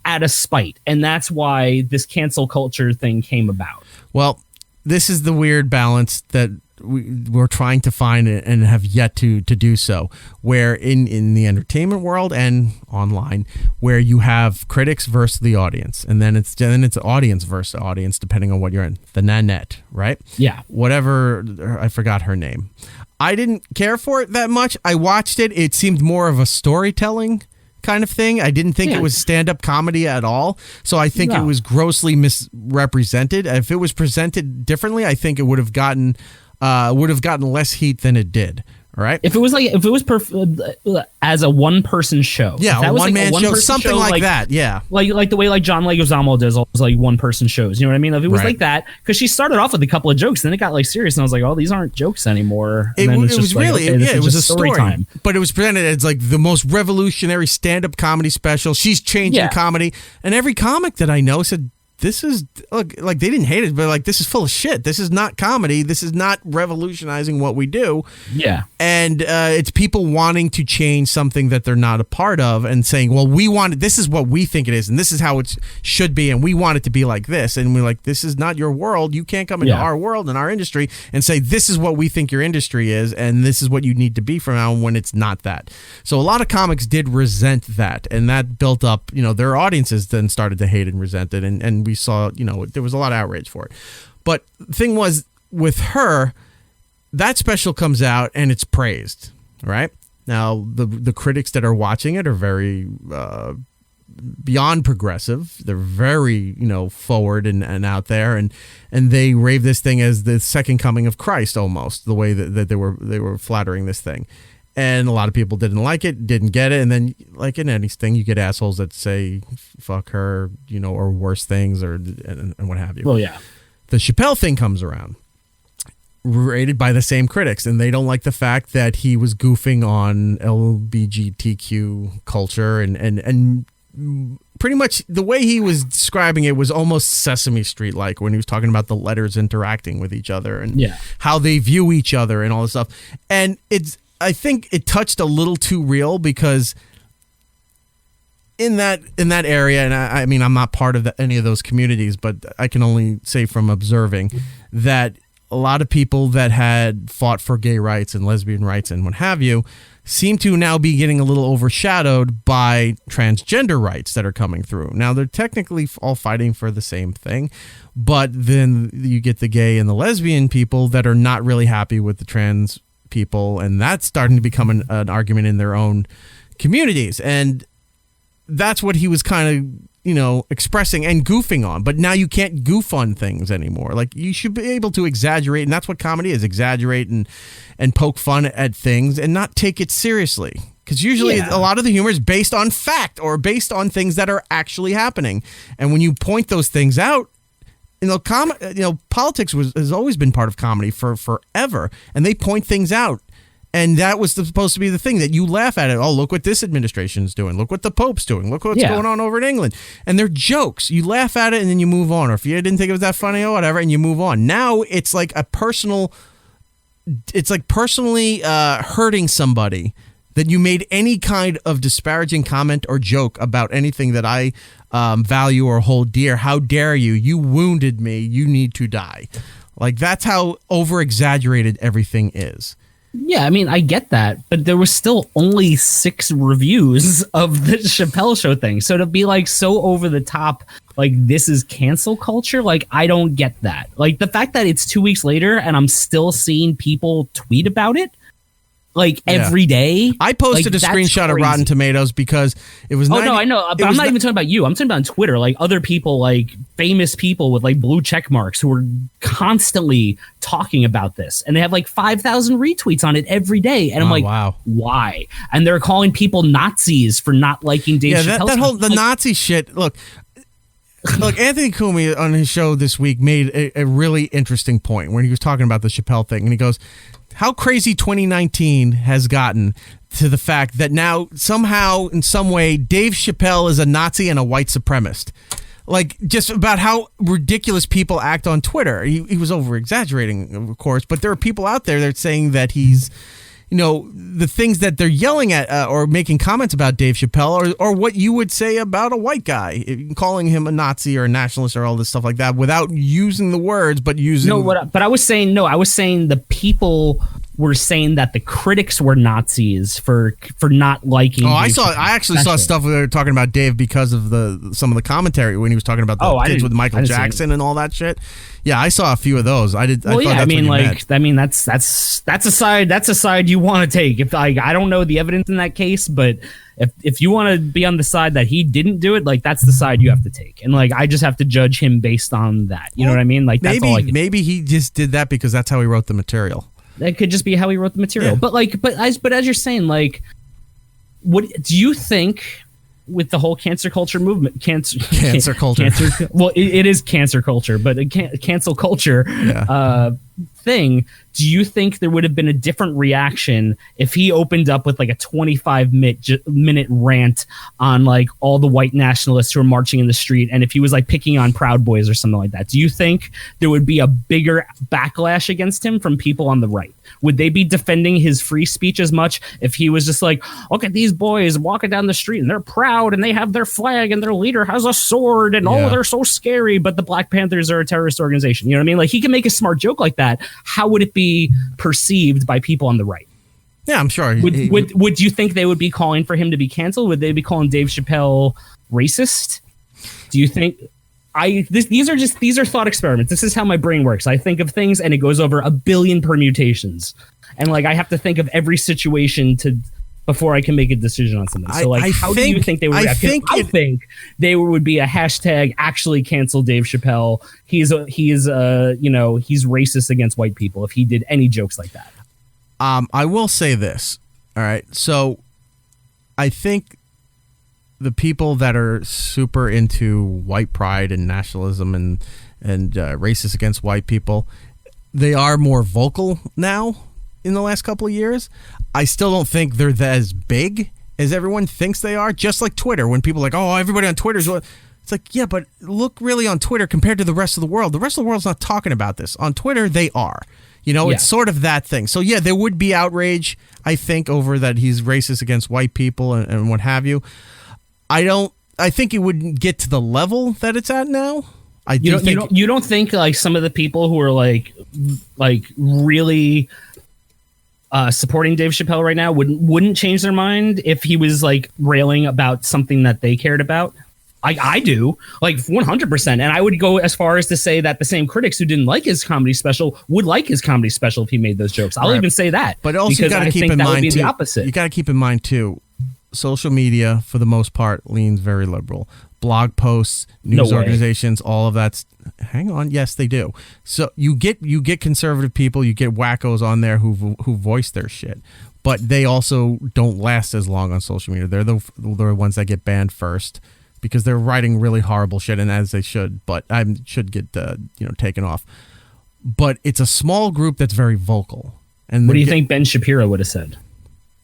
out of spite, and that's why this cancel culture thing came about. Well, this is the weird balance that we're trying to find and have yet to do so, where in the entertainment world and online, where you have critics versus the audience, and then it's audience versus audience, depending on what you're in. The Nanette, right? Yeah. Whatever, I forgot her name. I didn't care for it that much. I watched it. It seemed more of a storytelling kind of thing. I didn't think it was stand-up comedy at all. So I think it was grossly misrepresented. If it was presented differently, I think it would have gotten less heat than it did. All right. If it was as a one-person show, a one-man show, something like that, like the way like John Leguizamo does all those like one-person shows. You know what I mean? If it was like that, because she started off with a couple of jokes, then it got like serious, and I was like, oh, these aren't jokes anymore. It was really, it was a story time. But it was presented as like the most revolutionary stand-up comedy special. She's changing comedy, and every comic that I know said, this is, look, like they didn't hate it, but like, this is full of shit. This is not comedy. This is not revolutionizing what we do. Yeah. And it's people wanting to change something that they're not a part of and saying, well, this is what we think it is, and this is how it should be, and we want it to be like this. And we're like, this is not your world. You can't come into our world and our industry and say, this is what we think your industry is, and this is what you need to be from now on, when it's not that. So a lot of comics did resent that, and that built up, their audiences then started to hate and resent it, and we saw, there was a lot of outrage for it. But the thing was, with her, that special comes out and it's praised, right? Now, the critics that are watching it are very beyond progressive. They're very, forward and out there, and they rave this thing as the second coming of Christ, almost, the way that they were flattering this thing. And a lot of people didn't like it, didn't get it. And then, like in anything, you get assholes that say, fuck her, or worse things, and what have you. Well, yeah. The Chappelle thing comes around, rated by the same critics, and they don't like the fact that he was goofing on LGBTQ culture, and pretty much the way he was describing it was almost Sesame Street-like, when he was talking about the letters interacting with each other and how they view each other and all this stuff. And I think it touched a little too real, because in that area, and I mean, I'm not part of any of those communities, but I can only say from observing that a lot of people that had fought for gay rights and lesbian rights and what have you seem to now be getting a little overshadowed by transgender rights that are coming through. Now, they're technically all fighting for the same thing, but then you get the gay and the lesbian people that are not really happy with the trans people, and that's starting to become an argument in their own communities. And that's what he was kind of expressing and goofing on. But now you can't goof on things anymore. Like, you should be able to exaggerate, and that's what comedy is: exaggerate and poke fun at things and not take it seriously, because usually a lot of the humor is based on fact or based on things that are actually happening. And when you point those things out, politics has always been part of comedy for forever, and they point things out, and that was supposed to be the thing that you laugh at it. Oh, look what this administration is doing. Look what the Pope's doing. Look what's going on over in England. And they're jokes. You laugh at it and then you move on. Or if you didn't think it was that funny or whatever, and you move on. Now it's like personally hurting somebody, that you made any kind of disparaging comment or joke about anything that I value or hold dear. How dare you? You wounded me. You need to die. Like, that's how over-exaggerated everything is. Yeah, I mean, I get that, but there was still only 6 reviews of the Chappelle Show thing. So to be like so over the top, like this is cancel culture, like I don't get that. Like the fact that it's 2 weeks later and I'm still seeing people tweet about it, like every day. I posted a screenshot of Rotten Tomatoes because it was. No, I know, but I'm not even talking about you. I'm talking about on Twitter, like other people, like famous people with like blue check marks who are constantly talking about this, and they have like 5,000 retweets on it every day. And I'm like, wow, why? And they're calling people Nazis for not liking Dave Chappelle's. That whole Nazi shit. Look, Anthony Cumia on his show this week made a really interesting point when he was talking about the Chappelle thing, and he goes, how crazy 2019 has gotten to the fact that now somehow, in some way, Dave Chappelle is a Nazi and a white supremacist. Like, just about how ridiculous people act on Twitter. He was over-exaggerating, of course, but there are people out there that are saying that he's, the things that they're yelling at or making comments about Dave Chappelle or what you would say about a white guy, calling him a Nazi or a nationalist or all this stuff like that without using the words, but using... I was saying the people were saying that the critics were Nazis for not liking. I actually saw stuff where they were talking about Dave because of some of the commentary when he was talking about the kids with Michael Jackson and all that shit. Yeah, I saw a few of those. I did. Well, I mean, that's a side. That's a side you want to take. If I don't know the evidence in that case, but if you want to be on the side that he didn't do it, like that's the side you have to take. And like I just have to judge him based on that. You know what I mean? Like that's all I can do. Maybe he just did that because that's how he wrote the material. That could just be how he wrote the material. Yeah. But as you're saying, like, what do you think with the whole cancer culture movement? Cancer culture. Well, it is cancer culture, but cancel culture thing. Do you think there would have been a different reaction if he opened up with like a 25-minute rant on like all the white nationalists who are marching in the street, and if he was like picking on Proud Boys or something like that? Do you think there would be a bigger backlash against him from people on the right? Would they be defending his free speech as much if he was just like, look at these boys walking down the street and they're proud and they have their flag and their leader has a sword and they're so scary, but the Black Panthers are a terrorist organization? You know what I mean? Like he can make a smart joke like that. How would it be perceived by people on the right? Yeah, I'm sure. Would you think they would be calling for him to be canceled? Would they be calling Dave Chappelle racist? Do you think these are thought experiments. This is how my brain works. I think of things and it goes over a billion permutations. And like I have to think of every situation before I can make a decision on something. So like how do you think they would react? I think they would be a hashtag actually cancel Dave Chappelle. He's racist against white people if he did any jokes like that. I will say this. All right. So I think the people that are super into white pride and nationalism and racist against white people, they are more vocal now in the last couple of years. I still don't think they're as big as everyone thinks they are. Just like Twitter, when people are like, oh, everybody on Twitter is... It's like, yeah, but look really on Twitter compared to the rest of the world. The rest of the world's not talking about this. On Twitter, they are. It's sort of that thing. So, yeah, there would be outrage, I think, over that he's racist against white people and what have you. I think it wouldn't get to the level that it's at now. You don't think like some of the people who are like really supporting Dave Chappelle right now wouldn't change their mind if he was like railing about something that they cared about? I do, like 100%. And I would go as far as to say that the same critics who didn't like his comedy special would like his comedy special if he made those jokes. I'll even say that. But also, you got to keep in mind too. The opposite. You got to keep in mind too. Social media, for the most part, leans very liberal. Blog posts, news organizations, all of that's. Hang on, yes, they do. So you get conservative people, you get wackos on there who voice their shit, but they also don't last as long on social media. They're the ones that get banned first because they're writing really horrible shit, and as they should. But I should get taken off. But it's a small group that's very vocal. And what do you think Ben Shapiro would have said?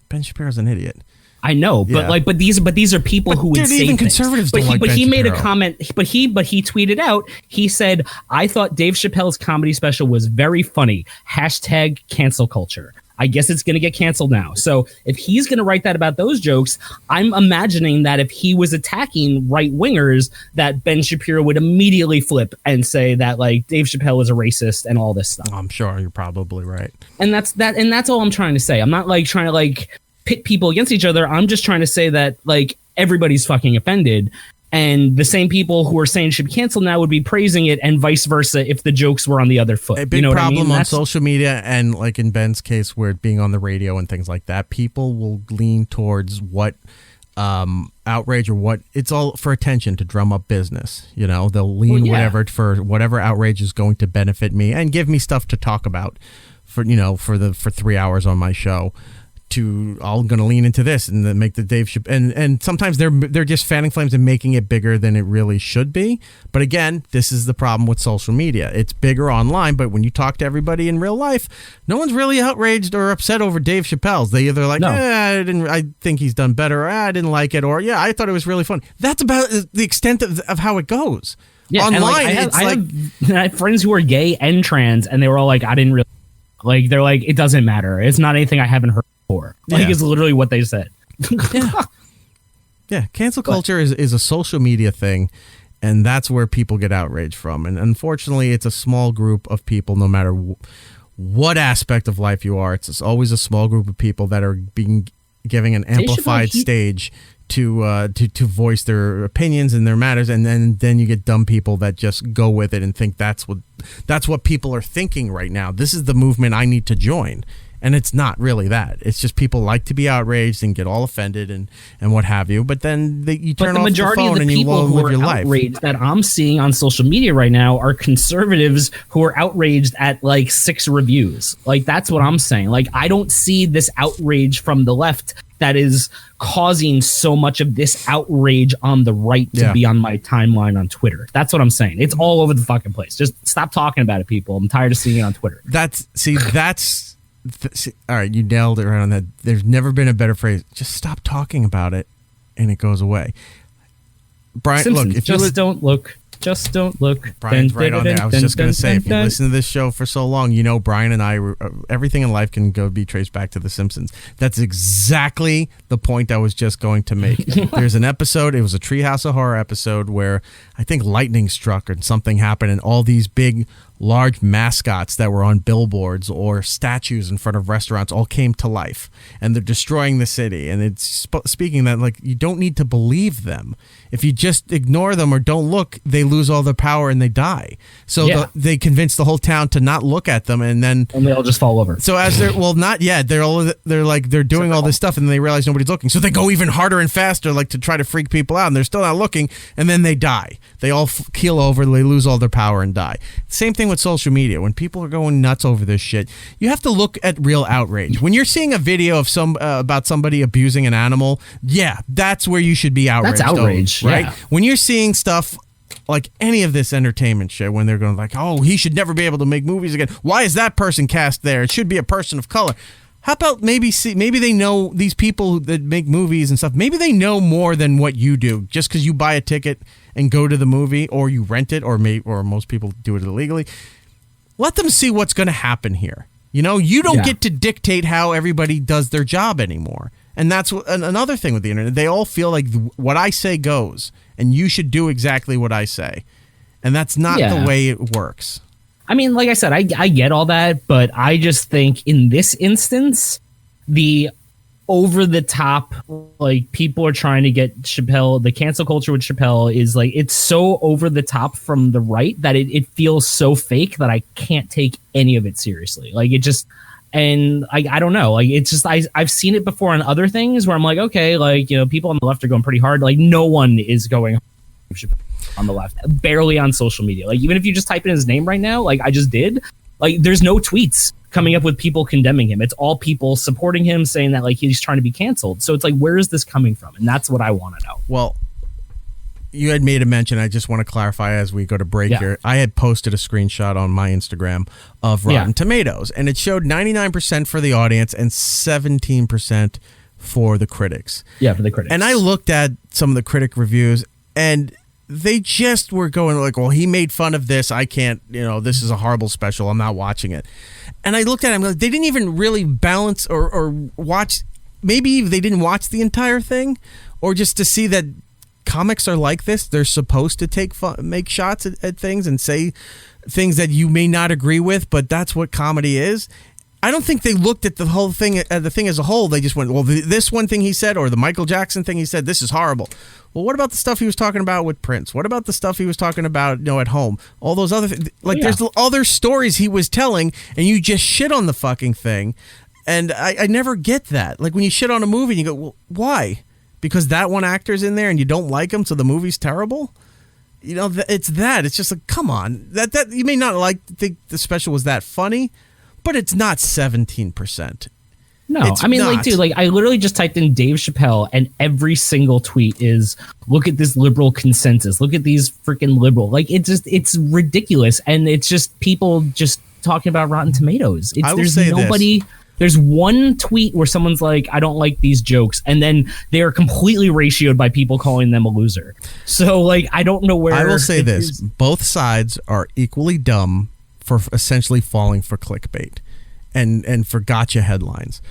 Ben Shapiro's an idiot. I know, but these are people who would say even things. Conservatives don't like Ben Shapiro. Made a comment. But he tweeted out. He said, "I thought Dave Chappelle's comedy special was very funny. Hashtag cancel culture." I guess it's going to get canceled now. So if he's going to write that about those jokes, I'm imagining that if he was attacking right wingers, that Ben Shapiro would immediately flip and say that like Dave Chappelle is a racist and all this stuff. I'm sure you're probably right. And that's all I'm trying to say. I'm not like trying to like pit people against each other. I'm just trying to say that like everybody's fucking offended, and the same people who are saying it should be canceled now would be praising it, and vice versa if the jokes were on the other foot. A big problem on social media, and like in Ben's case where it being on the radio and things like that, people will lean towards what outrage or what it's all for attention to drum up business. They'll lean whatever for whatever outrage is going to benefit me and give me stuff to talk about for 3 hours on my show. I'm going to lean into this and then make the Dave Chappelle, and sometimes they're just fanning flames and making it bigger than it really should be. But again, this is the problem with social media. It's bigger online, but when you talk to everybody in real life, no one's really outraged or upset over Dave Chappelle's. They either like, I think he's done better, or I didn't like it, or I thought it was really fun. That's about the extent of how it goes. Yeah, online, I have friends who are gay and trans, and they were all like, I didn't really like. They're like, it doesn't matter. It's not anything I haven't heard. I think is literally what they said. Yeah, cancel culture is a social media thing, and that's where people get outraged from. And unfortunately, it's a small group of people, no matter what aspect of life you are. It's always a small group of people that are giving an amplified stage to voice their opinions and their matters, and then you get dumb people that just go with it and think that's what people are thinking right now. This is the movement I need to join. And it's not really that. It's just people like to be outraged and get all offended and what have you. But then you turn off the phone and you live your life. Outraged that I'm seeing on social media right now are conservatives who are outraged at like 6 reviews. Like, that's what I'm saying. Like, I don't see this outrage from the left that is causing so much of this outrage on the right to be on my timeline on Twitter. That's what I'm saying. It's all over the fucking place. Just stop talking about it, people. I'm tired of seeing it on Twitter. All right, you nailed it right on that. There's never been a better phrase. Just stop talking about it, and it goes away. Brian, Simpsons, look, if don't look. Just don't look. Brian's right on there. I was just going to say, if you listen to this show for so long, you know Brian and I, everything in life can be traced back to The Simpsons. That's exactly the point I was just going to make. There's an episode, it was a Treehouse of Horror episode, where I think lightning struck and something happened, and all these big, large mascots that were on billboards or statues in front of restaurants all came to life, and they're destroying the city. And it's speaking that, like, you don't need to believe them. If you just ignore them or don't look, they lose all their power and they die. So they convince the whole town to not look at them, and they all just fall over. So as they're not yet, they're doing all this stuff, and then they realize nobody's looking. So they go even harder and faster, like to try to freak people out, and they're still not looking, and then they die. They all keel over, they lose all their power and die. Same thing with social media. When people are going nuts over this shit, you have to look at real outrage. When you're seeing a video of about somebody abusing an animal, that's where you should be outraged. That's outrage. Right? Yeah. When you're seeing stuff like any of this entertainment shit, when they're going like, oh, he should never be able to make movies again. Why is that person cast there? It should be a person of color. How about maybe they know, these people that make movies and stuff, maybe they know more than what you do, just because you buy a ticket and go to the movie, or you rent it, or most people do it illegally. Let them see what's going to happen here. You know, you don't get to dictate how everybody does their job anymore. And that's another thing with the internet. They all feel like what I say goes, and you should do exactly what I say. And that's not the way it works. I mean, like I said, I get all that, but I just think in this instance, the over the top, like, people are trying to get Chappelle, the cancel culture with Chappelle is like, it's so over the top from the right that it feels so fake that I can't take any of it seriously. Like, it just, and I don't know, like, it's just, I've seen it before on other things where I'm like, okay, like, you know, people on the left are going pretty hard. Like, no one is going on the left, barely on social media. Like, even if you just type in his name right now, like I just did, like, there's no tweets coming up with people condemning him. It's all people supporting him, saying that, like, he's trying to be canceled. So it's like, where is this coming from? And that's what I want to know. Well, you had made a mention. I just want to clarify as we go to break here. I had posted a screenshot on my Instagram of Rotten Tomatoes, and it showed 99% for the audience and 17% for the critics. Yeah, for the critics. And I looked at some of the critic reviews, and they just were going like, well, he made fun of this. I can't, this is a horrible special. I'm not watching it. And I looked at him, like, they didn't even really balance or watch. Maybe they didn't watch the entire thing, or just to see that comics are like this. They're supposed to make shots at things and say things that you may not agree with, but that's what comedy is. I don't think they looked at the whole thing, the thing as a whole. They just went, well, this one thing he said, or the Michael Jackson thing he said, this is horrible. Well, what about the stuff he was talking about with Prince? What about the stuff he was talking about, at home? All those other things. Like, there's other stories he was telling, and you just shit on the fucking thing. And I never get that. Like, when you shit on a movie, and you go, well, why? Because that one actor's in there and you don't like him, so the movie's terrible? It's that. It's just like, come on. That you may not think the special was that funny, but it's not 17%. No, it's like, dude, like, I literally just typed in Dave Chappelle, and every single tweet is, look at this liberal consensus. Look at these freaking liberal. Like, it's ridiculous. And it's just people just talking about Rotten Tomatoes. There's nobody. There's one tweet where someone's like, I don't like these jokes. And then they are completely ratioed by people calling them a loser. So, like, I don't know where. I will say this. Both sides are equally dumb for essentially falling for clickbait and for gotcha headlines.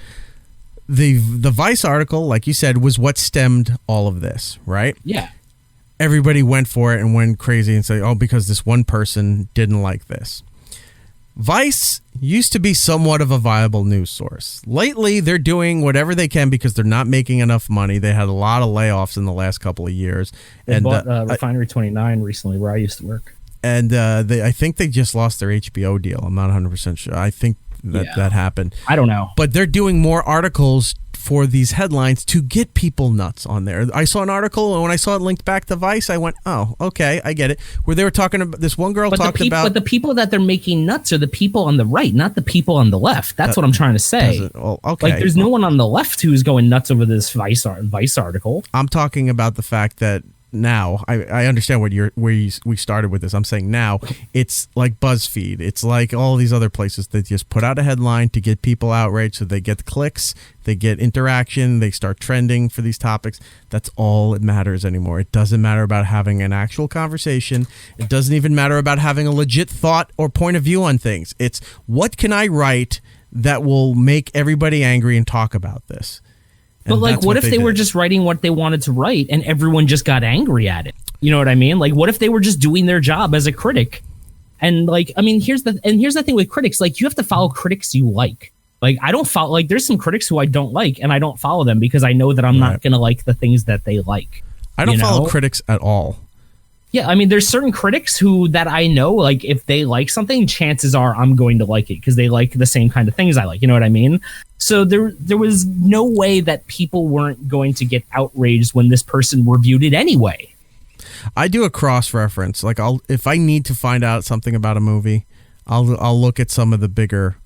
The Vice article, like you said, was what stemmed all of this, right? Yeah. Everybody went for it and went crazy and said, oh, because this one person didn't like this. Vice used to be somewhat of a viable news source. Lately, they're doing whatever they can because they're not making enough money. They had a lot of layoffs in the last couple of years. They bought Refinery 29 recently, where I used to work. And I think they just lost their HBO deal. I'm not 100% sure. I think that happened. I don't know. But they're doing more articles for these headlines to get people nuts on there. I saw an article, and when I saw it linked back to Vice, I went, oh, okay, I get it. Where they were talking about, this one girl talked about... But the people that they're making nuts are the people on the right, not the people on the left. That's what I'm trying to say. Well, okay. Like, there's no one on the left who's going nuts over this Vice article. I'm talking about the fact that now, I understand we started with this. I'm saying now it's like BuzzFeed. It's like all these other places that just put out a headline to get people outraged, so they get clicks, they get interaction, they start trending for these topics. That's all it matters anymore. It doesn't matter about having an actual conversation. It doesn't even matter about having a legit thought or point of view on things. It's what can I write that will make everybody angry and talk about this. But like, what if they were just writing what they wanted to write and everyone just got angry at it? You know what I mean? Like, what if they were just doing their job as a critic? And like, I mean, here's the thing with critics. Like, you have to follow critics you like. Like, I don't follow. Like, there's some critics who I don't like, and I don't follow them because I know that I'm not going to like the things that they like. I don't follow critics at all. Yeah, I mean, there's certain critics that I know, like, if they like something, chances are I'm going to like it because they like the same kind of things I like. You know what I mean? So there was no way that people weren't going to get outraged when this person reviewed it anyway. I do a cross-reference. Like, if I need to find out something about a movie, I'll look at some of the bigger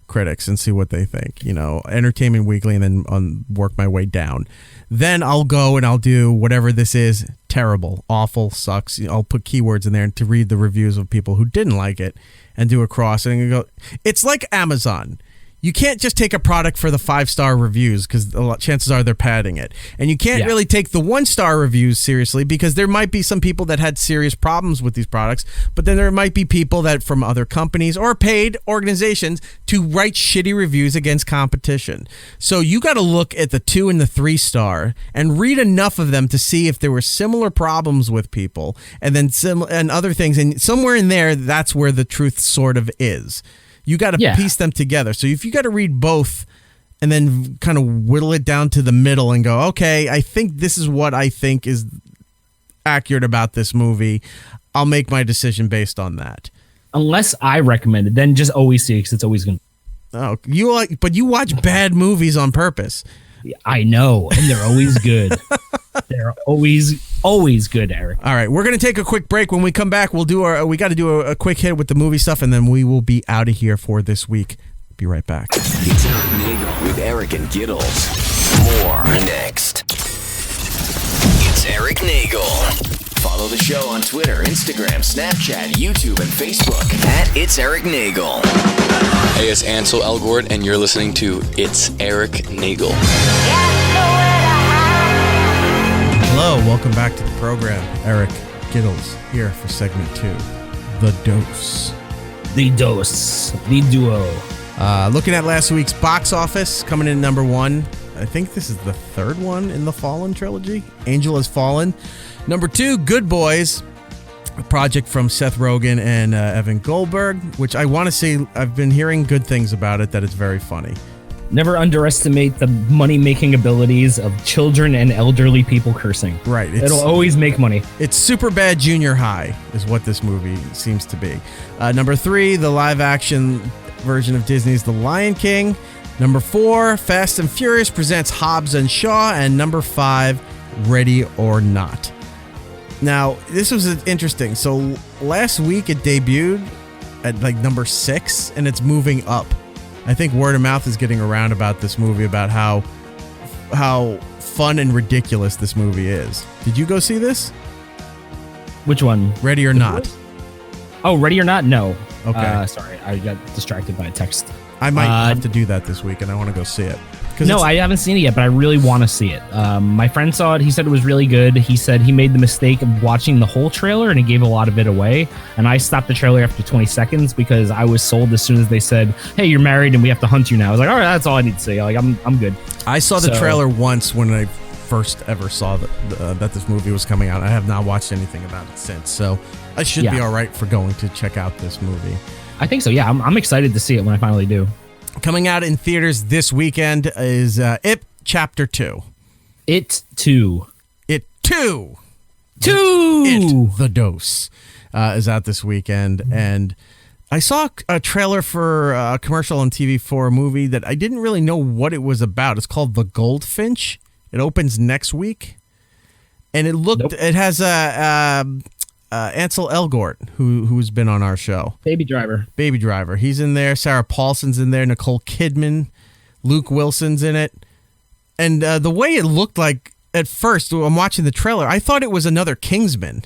critics and see what they think. You know, Entertainment Weekly, and then work my way down. Then I'll go and I'll do whatever this is. Terrible, awful, sucks. I'll put keywords in there to read the reviews of people who didn't like it and do a cross and go. It's like Amazon. You can't just take a product for the 5-star reviews because chances are they're padding it. And you can't really take the 1-star reviews seriously because there might be some people that had serious problems with these products, but then there might be people that from other companies or paid organizations to write shitty reviews against competition. So you got to look at the 2 and the 3-star and read enough of them to see if there were similar problems with people and then and other things. And somewhere in there, that's where the truth sort of is. You got to piece them together. So if you got to read both and then kind of whittle it down to the middle and go, okay, I think this is what I think is accurate about this movie, I'll make my decision based on that. Unless I recommend it, then just always see it because it's always going to. Oh, but you watch bad movies on purpose. I know, and they're always good. They're always good, Eric. All right, we're going to take a quick break. When we come back, we got to do a quick hit with the movie stuff, and then we will be out of here for this week. Be right back. It's Erik Nagel with Erik and Gittles. More next. It's Erik Nagel. Follow the show on Twitter, Instagram, Snapchat, YouTube, and Facebook at It's Erik Nagel. Hey, it's Ansel Elgort, and you're listening to It's Erik Nagel. Hello, welcome back to the program. Erik Gittles here for segment 2, The Dose. The Dose, the duo. Looking at last week's box office, coming in number 1. I think this is the 3rd one in the Fallen trilogy. Angel Has Fallen. Number 2, Good Boys, a project from Seth Rogen and Evan Goldberg, which I want to see. I've been hearing good things about it, that it's very funny. Never underestimate the money-making abilities of children and elderly people cursing. Right. It'll always make money. It's Superbad Junior High is what this movie seems to be. Number 3, the live-action version of Disney's The Lion King. Number 4, Fast and Furious presents Hobbs and Shaw. And number 5, Ready or Not. Now, this was interesting. So last week it debuted at like number 6, and it's moving up. I think word of mouth is getting around about this movie, about how fun and ridiculous this movie is. Did you go see this? Which one? Ready or Not. Oh, Ready or Not? No. Okay. Sorry, I got distracted by a text. I might have to do that this week, and I want to go see it. No, I haven't seen it yet, but I really want to see it. My friend saw it. He said it was really good. He said he made the mistake of watching the whole trailer, and he gave a lot of it away. And I stopped the trailer after 20 seconds because I was sold as soon as they said, hey, you're married and we have to hunt you now. I was like, all right, that's all I need to see. Like, I'm good. I saw the trailer once when I first ever saw that this movie was coming out. I have not watched anything about it since, so I should be all right for going to check out this movie. I think so. Yeah, I'm excited to see it when I finally do. Coming out in theaters this weekend is It Chapter 2. It 2. It 2. 2. It, the Dose, is out this weekend. And I saw a trailer for a commercial on TV for a movie that I didn't really know what it was about. It's called The Goldfinch. It opens next week. And it has Ansel Elgort, who's been on our show. Baby Driver. He's in there. Sarah Paulson's in there. Nicole Kidman. Luke Wilson's in it. And the way it looked like at first, I'm watching the trailer, I thought it was another Kingsman.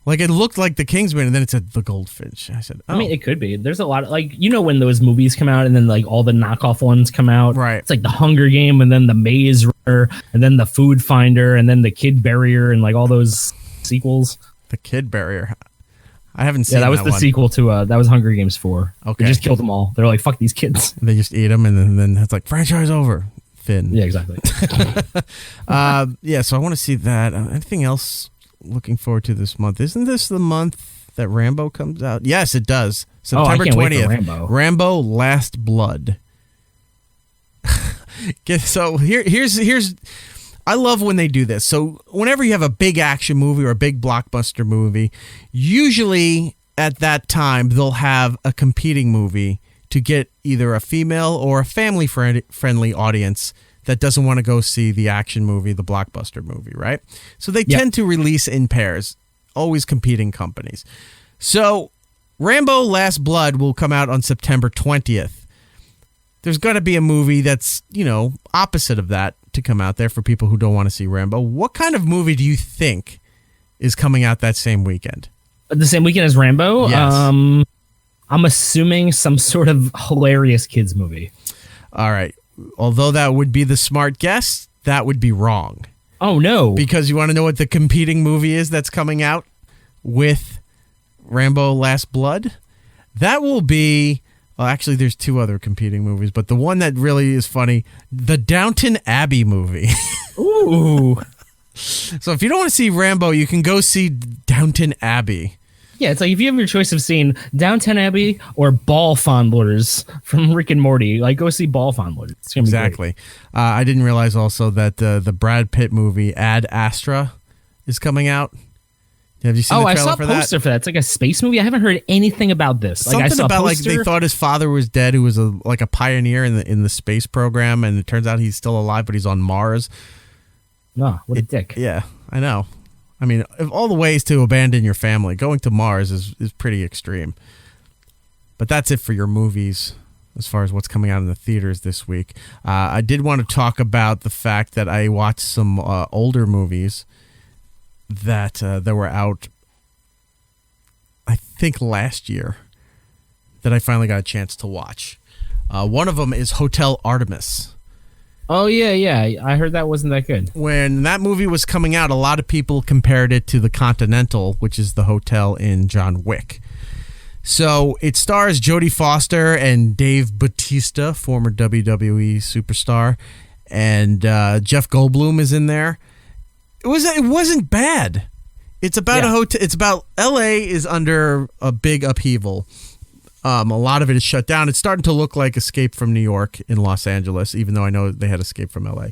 Like, it looked like the Kingsman, and then it said The Goldfinch. I said, oh. I mean, it could be. There's a lot of, like, when those movies come out and then, like, all the knockoff ones come out. Right. It's like The Hunger Game and then The Maze Runner and then The Food Finder and then The Kid Barrier and, like, all those sequels. The Kid Barrier. I haven't seen that. Yeah, that was the sequel to, that was Hunger Games 4. Okay. They just killed them all. They're like, fuck these kids. They just eat them, and then it's like, franchise over. Finn. Yeah, exactly. Yeah, so I want to see that. Anything else looking forward to this month? Isn't this the month that Rambo comes out? Yes, it does. September 20th. Rambo Last Blood. So here's I love when they do this. So whenever you have a big action movie or a big blockbuster movie, usually at that time they'll have a competing movie to get either a female or a family-friendly audience that doesn't want to go see the action movie, the blockbuster movie, right? So they tend to release in pairs, always competing companies. So Rambo Last Blood will come out on September 20th. There's got to be a movie that's, opposite of that to come out there for people who don't want to see Rambo. What kind of movie do you think is coming out that same weekend? The same weekend as Rambo? Yes. I'm assuming some sort of hilarious kids movie. All right. Although that would be the smart guess, that would be wrong. Oh, no. Because you want to know what the competing movie is that's coming out with Rambo Last Blood? That will be... Well, actually, there's two other competing movies, but the one that really is funny, the Downton Abbey movie. Ooh. So if you don't want to see Rambo, you can go see Downton Abbey. Yeah, it's like if you have your choice of seeing Downton Abbey or Ball Fondlers from Rick and Morty, like go see Ball Fondlers. It's gonna be exactly. I didn't realize also that the Brad Pitt movie Ad Astra is coming out. Have you seen the trailer for that? I saw a poster for that. It's like a space movie. I haven't heard anything about this. Something I saw about like they thought his father was dead, who was like a pioneer in the space program, and it turns out he's still alive, but he's on Mars. No, what a dick. Yeah, I know. I mean, of all the ways to abandon your family, going to Mars is pretty extreme. But that's it for your movies as far as what's coming out in the theaters this week. I did want to talk about the fact that I watched some older movies that were out, I think, last year that I finally got a chance to watch. One of them is Hotel Artemis. Oh, yeah. I heard that wasn't that good. When that movie was coming out, a lot of people compared it to the Continental, which is the hotel in John Wick. So it stars Jodie Foster and Dave Bautista, former WWE superstar, and Jeff Goldblum is in there. It wasn't bad. It's about a hotel. It's about LA is under a big upheaval. A lot of it is shut down. It's starting to look like Escape from New York in Los Angeles, even though I know they had Escape from LA.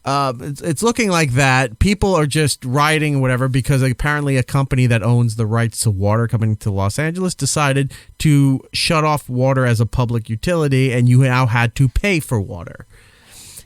It's looking like that. People are just rioting, whatever, because apparently a company that owns the rights to water coming to Los Angeles decided to shut off water as a public utility, and you now had to pay for water.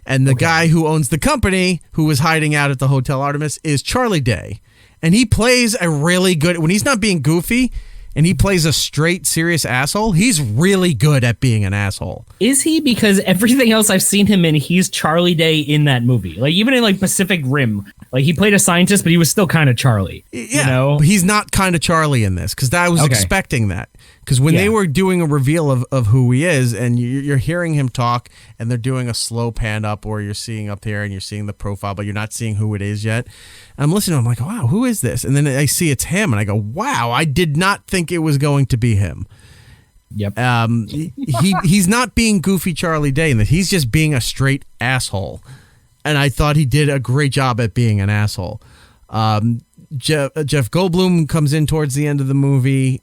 And the guy who owns the company, who was hiding out at the Hotel Artemis, is Charlie Day. And he plays a really good... When he's not being goofy... and he plays a straight, serious asshole, he's really good at being an asshole. Is he? Because everything else I've seen him in, he's Charlie Day in that movie. Like, even in, like, Pacific Rim, like, he played a scientist, but he was still kind of Charlie. Yeah, you know? He's not kind of Charlie in this, because I was expecting that. Because when they were doing a reveal of who he is, and you're hearing him talk, and they're doing a slow pan up, or you're seeing up here, and you're seeing the profile, but you're not seeing who it is yet. And I'm listening to him, I'm like, wow, who is this? And then I see it's him, and I go, wow, I did not think it was going to be him. Yep. He's not being goofy Charlie Day in that. He's just being a straight asshole. And I thought he did a great job at being an asshole. Jeff Goldblum comes in towards the end of the movie.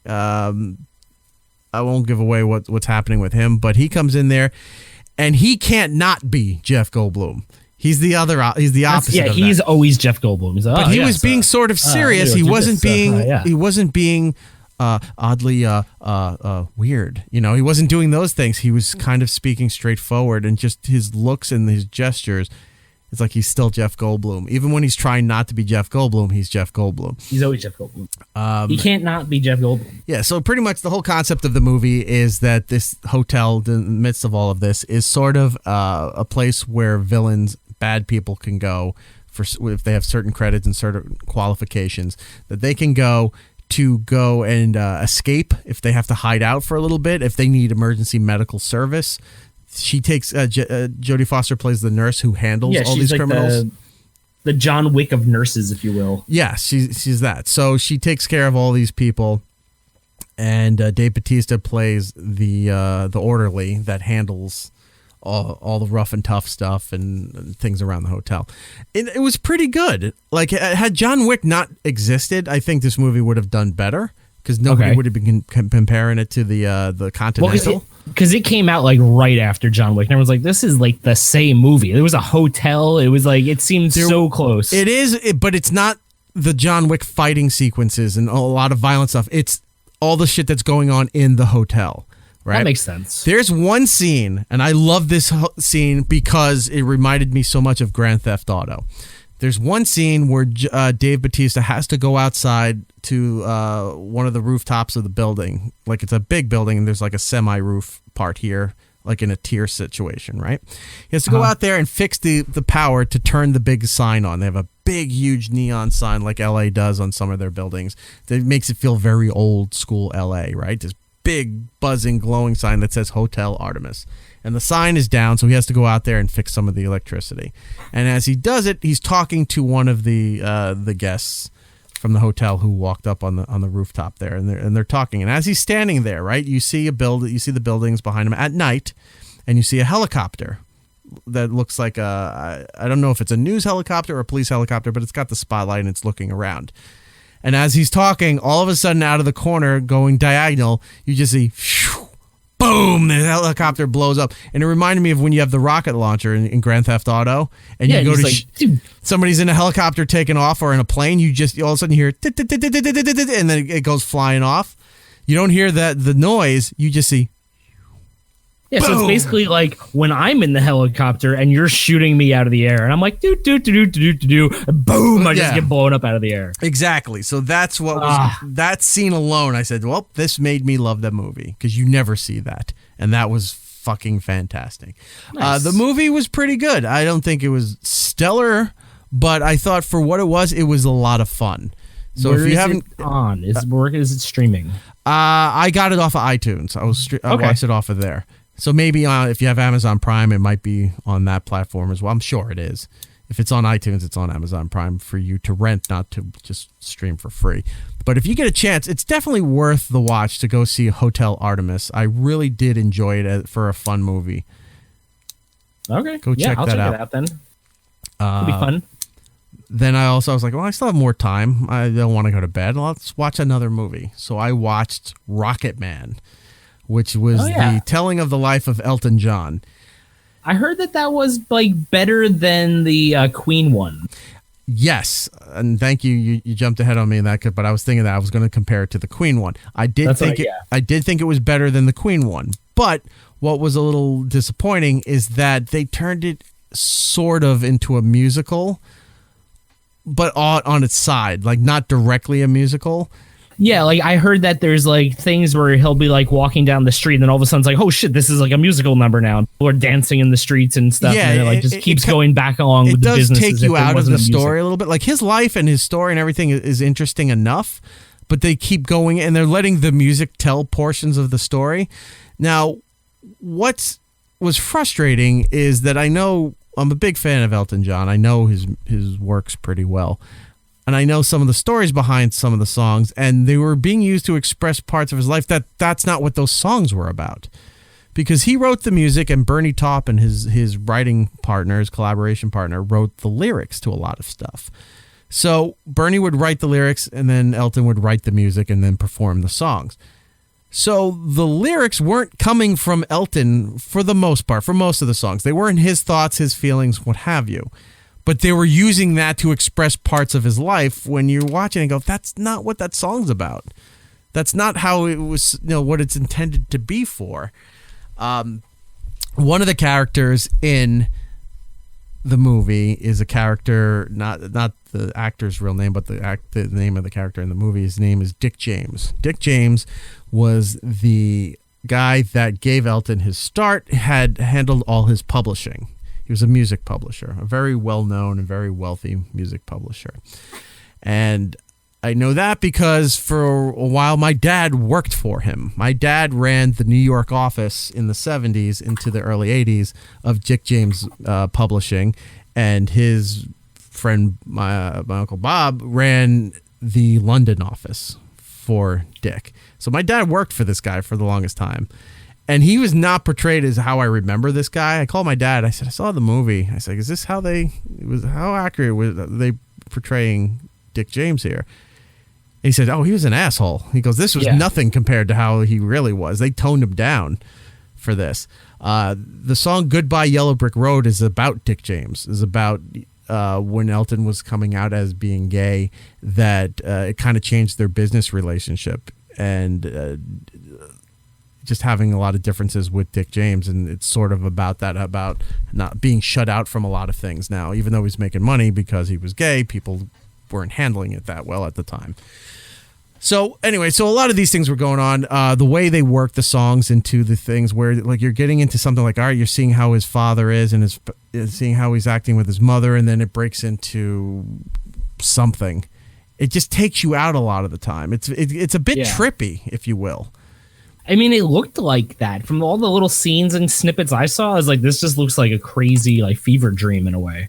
I won't give away what's happening with him, but he comes in there, and he can't not be Jeff Goldblum. He's the opposite. Yeah, he's always Jeff Goldblum. He's like, but he was being sort of serious. He wasn't being oddly weird. You know, he wasn't doing those things. He was kind of speaking straightforward, and just his looks and his gestures. It's like he's still Jeff Goldblum. Even when he's trying not to be Jeff Goldblum, he's Jeff Goldblum. He's always Jeff Goldblum. He can't not be Jeff Goldblum. Yeah, so pretty much the whole concept of the movie is that this hotel, in the midst of all of this, is sort of a place where villains, bad people can go for if they have certain credits and certain qualifications, that they can go and escape if they have to hide out for a little bit, if they need emergency medical service. She takes Jodie Foster plays the nurse who handles all these criminals. The John Wick of nurses, if you will. Yeah, she's that. So she takes care of all these people, and Dave Bautista plays the orderly that handles all the rough and tough stuff and things around the hotel. It was pretty good. Like, had John Wick not existed, I think this movie would have done better, because nobody would have been comparing it to the Continental. Because it came out like right after John Wick, and everyone's like, "This is like the same movie." There was a hotel. It was like it seemed so close. It is, but it's not the John Wick fighting sequences and a lot of violent stuff. It's all the shit that's going on in the hotel. Right? That makes sense. There's one scene, and I love this scene because it reminded me so much of Grand Theft Auto. There's one scene where Dave Bautista has to go outside to one of the rooftops of the building. Like, it's a big building, and there's like a semi-roof part here, like in a tier situation, right? He has to go out there and fix the power to turn the big sign on. They have a big, huge neon sign like LA does on some of their buildings that makes it feel very old school LA, right? This big, buzzing, glowing sign that says Hotel Artemis. And the sign is down, so he has to go out there and fix some of the electricity. And as he does it, he's talking to one of the guests from the hotel who walked up on the rooftop there, and they're talking. And as he's standing there, right, you see the buildings behind him at night, and you see a helicopter that looks like I don't know if it's a news helicopter or a police helicopter, but it's got the spotlight and it's looking around. And as he's talking, all of a sudden, out of the corner, going diagonal, you just see, boom, the helicopter blows up. And it reminded me of when you have the rocket launcher in Grand Theft Auto, and you go to somebody's in a helicopter taking off or in a plane, you just all of a sudden hear, and then it goes flying off. You don't hear the noise, you just see. Yeah, boom. So it's basically like when I'm in the helicopter and you're shooting me out of the air, and I'm like, boom, I just get blown up out of the air. Exactly. So that's what was that scene alone. I said, well, this made me love that movie, because you never see that, and that was fucking fantastic. Nice. The movie was pretty good. I don't think it was stellar, but I thought for what it was a lot of fun. So Where if you haven't is it streaming? I got it off of iTunes. I watched it off of there. So maybe if you have Amazon Prime, it might be on that platform as well. I'm sure it is. If it's on iTunes, it's on Amazon Prime for you to rent, not to just stream for free. But if you get a chance, it's definitely worth the watch to go see Hotel Artemis. I really did enjoy it for a fun movie. Okay. Go check I'll that check out. it out then. It'll be fun. Then I was like, well, I still have more time. I don't want to go to bed. Let's watch another movie. So I watched Rocketman, which was the telling of the life of Elton John. I heard that was like better than the Queen one. Yes, and thank you. You jumped ahead on me in that, but I was thinking that I was going to compare it to the Queen one. I did think it was better than the Queen one, but what was a little disappointing is that they turned it sort of into a musical, but on its side, like not directly a musical. Yeah, like I heard that there's like things where he'll be like walking down the street, and then all of a sudden it's like, oh shit, this is like a musical number now. People are dancing in the streets and stuff, and it like just keeps going back along with the business. It does take you out of the story a little bit. Like his life and his story and everything is interesting enough, but they keep going and they're letting the music tell portions of the story. Now, what was frustrating is that I know I'm a big fan of Elton John. I know his works pretty well. And I know some of the stories behind some of the songs, and they were being used to express parts of his life that's not what those songs were about. Because he wrote the music, and Bernie Taupin, his writing partner, his collaboration partner, wrote the lyrics to a lot of stuff. So Bernie would write the lyrics, and then Elton would write the music and then perform the songs. So the lyrics weren't coming from Elton for the most part, for most of the songs. They weren't his thoughts, his feelings, what have you. But they were using that to express parts of his life. When you're watching and go, that's not what that song's about. That's not how it was, what it's intended to be for. One of the characters in the movie is a character, not the actor's real name, but the name of the character in the movie. His name is Dick James. Dick James was the guy that gave Elton his start, had handled all his publishing. He was a music publisher, a very well-known and very wealthy music publisher. And I know that because for a while my dad worked for him. My dad ran the New York office in the 70s into the early 80s of Dick James Publishing, and his friend, my Uncle Bob, ran the London office for Dick. So my dad worked for this guy for the longest time. And he was not portrayed as how I remember this guy. I called my dad. I said, I saw the movie. I said, is this how how accurate was they portraying Dick James here? And he said, oh, he was an asshole. He goes, this was nothing compared to how he really was. They toned him down for this. The song Goodbye Yellow Brick Road is about Dick James, is about when Elton was coming out as being gay, that it kind of changed their business relationship. And just having a lot of differences with Dick James, and it's sort of about that, about not being shut out from a lot of things now. Even though he's making money because he was gay, people weren't handling it that well at the time. So anyway, so a lot of these things were going on. The way they work the songs into the things where, like, you're getting into something like, all right, you're seeing how his father is and seeing how he's acting with his mother, and then it breaks into something. It just takes you out a lot of the time. It's a bit trippy, if you will. I mean, it looked like that from all the little scenes and snippets I saw. I was like, this just looks like a crazy, like, fever dream in a way.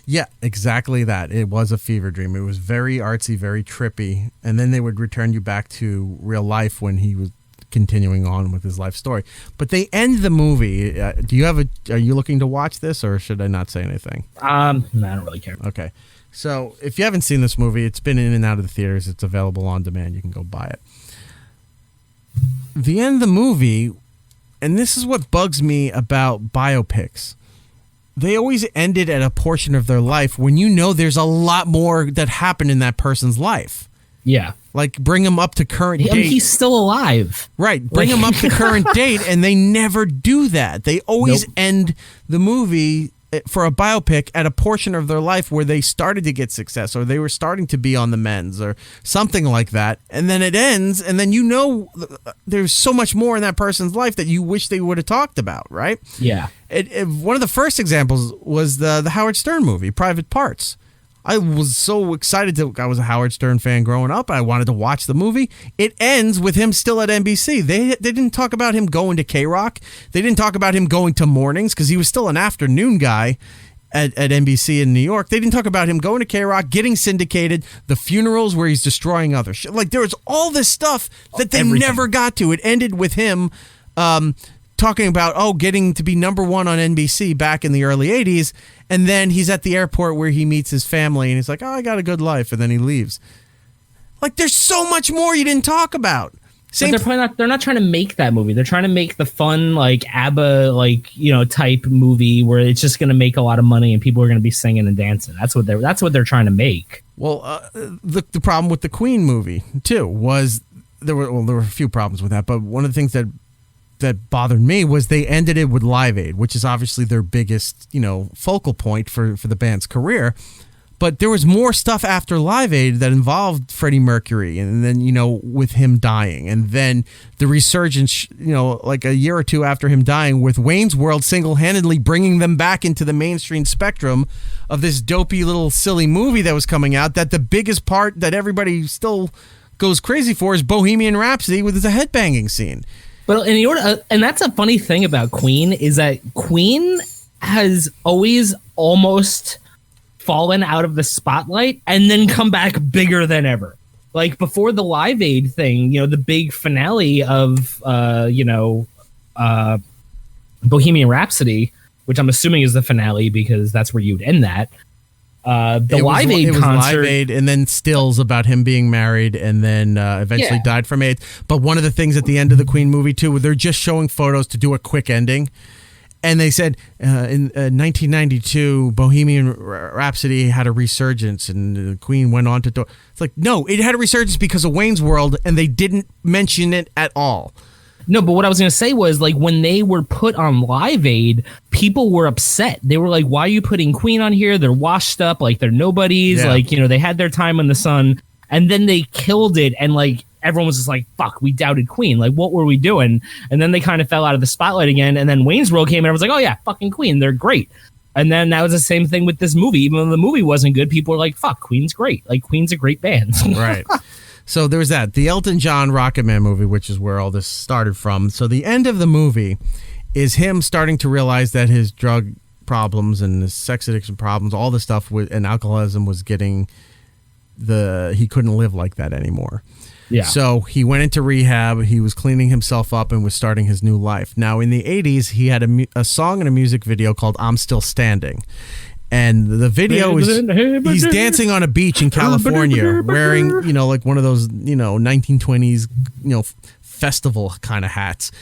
Yeah, exactly that. It was a fever dream. It was very artsy, very trippy. And then they would return you back to real life when he was continuing on with his life story. But they end the movie. Are you looking to watch this, or should I not say anything? No, I don't really care. Okay. So if you haven't seen this movie, it's been in and out of the theaters. It's available on demand. You can go buy it. The end of the movie, and this is what bugs me about biopics, they always ended at a portion of their life when you know there's a lot more that happened in that person's life. Yeah. Like, bring him up to current date. I mean, he's still alive. Right. Bring him up to current date, and they never do that. They always end the movie for a biopic at a portion of their life where they started to get success, or they were starting to be on the mends, or something like that. And then it ends, and then there's so much more in that person's life that you wish they would have talked about, right? Yeah. One of the first examples was the Howard Stern movie, Private Parts. I was so excited I was a Howard Stern fan growing up. I wanted to watch the movie. It ends with him still at NBC. They didn't talk about him going to K-Rock. They didn't talk about him going to mornings because he was still an afternoon guy at NBC in New York. They didn't talk about him going to K-Rock, getting syndicated, the funerals where he's destroying other shit. Like, there was all this stuff that they never got to. It ended with him talking about, getting to be number one on NBC back in the early 80s. And then he's at the airport where he meets his family, and he's like, I got a good life. And then he leaves. Like, there's so much more you didn't talk about. But they're not trying to make that movie. They're trying to make the fun, like, ABBA, like, type movie where it's just going to make a lot of money and people are going to be singing and dancing. That's what they're trying to make. Well, the problem with the Queen movie, too, was there were a few problems with that. But one of the things that bothered me was they ended it with Live Aid, which is obviously their biggest, focal point for the band's career. But there was more stuff after Live Aid that involved Freddie Mercury, and then, with him dying, and then the resurgence, like a year or two after him dying, with Wayne's World single-handedly bringing them back into the mainstream spectrum of this dopey little silly movie that was coming out, that the biggest part that everybody still goes crazy for is Bohemian Rhapsody with a headbanging scene. But and that's a funny thing about Queen, is that Queen has always almost fallen out of the spotlight and then come back bigger than ever. Like, before the Live Aid thing, the big finale of Bohemian Rhapsody, which I'm assuming is the finale because that's where you'd end that. The Live Aid concert. Live Aid, and then stills about him being married, and then eventually died from AIDS. But one of the things at the end of the Queen movie too, they're just showing photos to do a quick ending, and they said in 1992, Bohemian Rhapsody had a resurgence, and the Queen went on to. It's like, no, it had a resurgence because of Wayne's World, and they didn't mention it at all. No, but what I was going to say was, like, when they were put on Live Aid, people were upset. They were like, why are you putting Queen on here? They're washed up, like, they're nobodies. Yeah. Like, you know, they had their time in the sun. And then they killed it, and, like, everyone was just like, fuck, we doubted Queen. Like, what were we doing? And then they kind of fell out of the spotlight again. And then Wayne's World came, and I was like, oh, yeah, fucking Queen. They're great. And then that was the same thing with this movie. Even though the movie wasn't good, people were like, fuck, Queen's great. Like, Queen's a great band. Right. So there was that. The Elton John Rocketman movie, which is where all this started from. So the end of the movie is him starting to realize that his drug problems and his sex addiction problems, all the stuff and alcoholism was getting he couldn't live like that anymore. Yeah. So he went into rehab. He was cleaning himself up and was starting his new life. Now, in the 80s, he had a song and a music video called I'm Still Standing. And the video is he's dancing on a beach in California wearing, you know, like one of those, you know, 1920s, you know, festival kind of hats.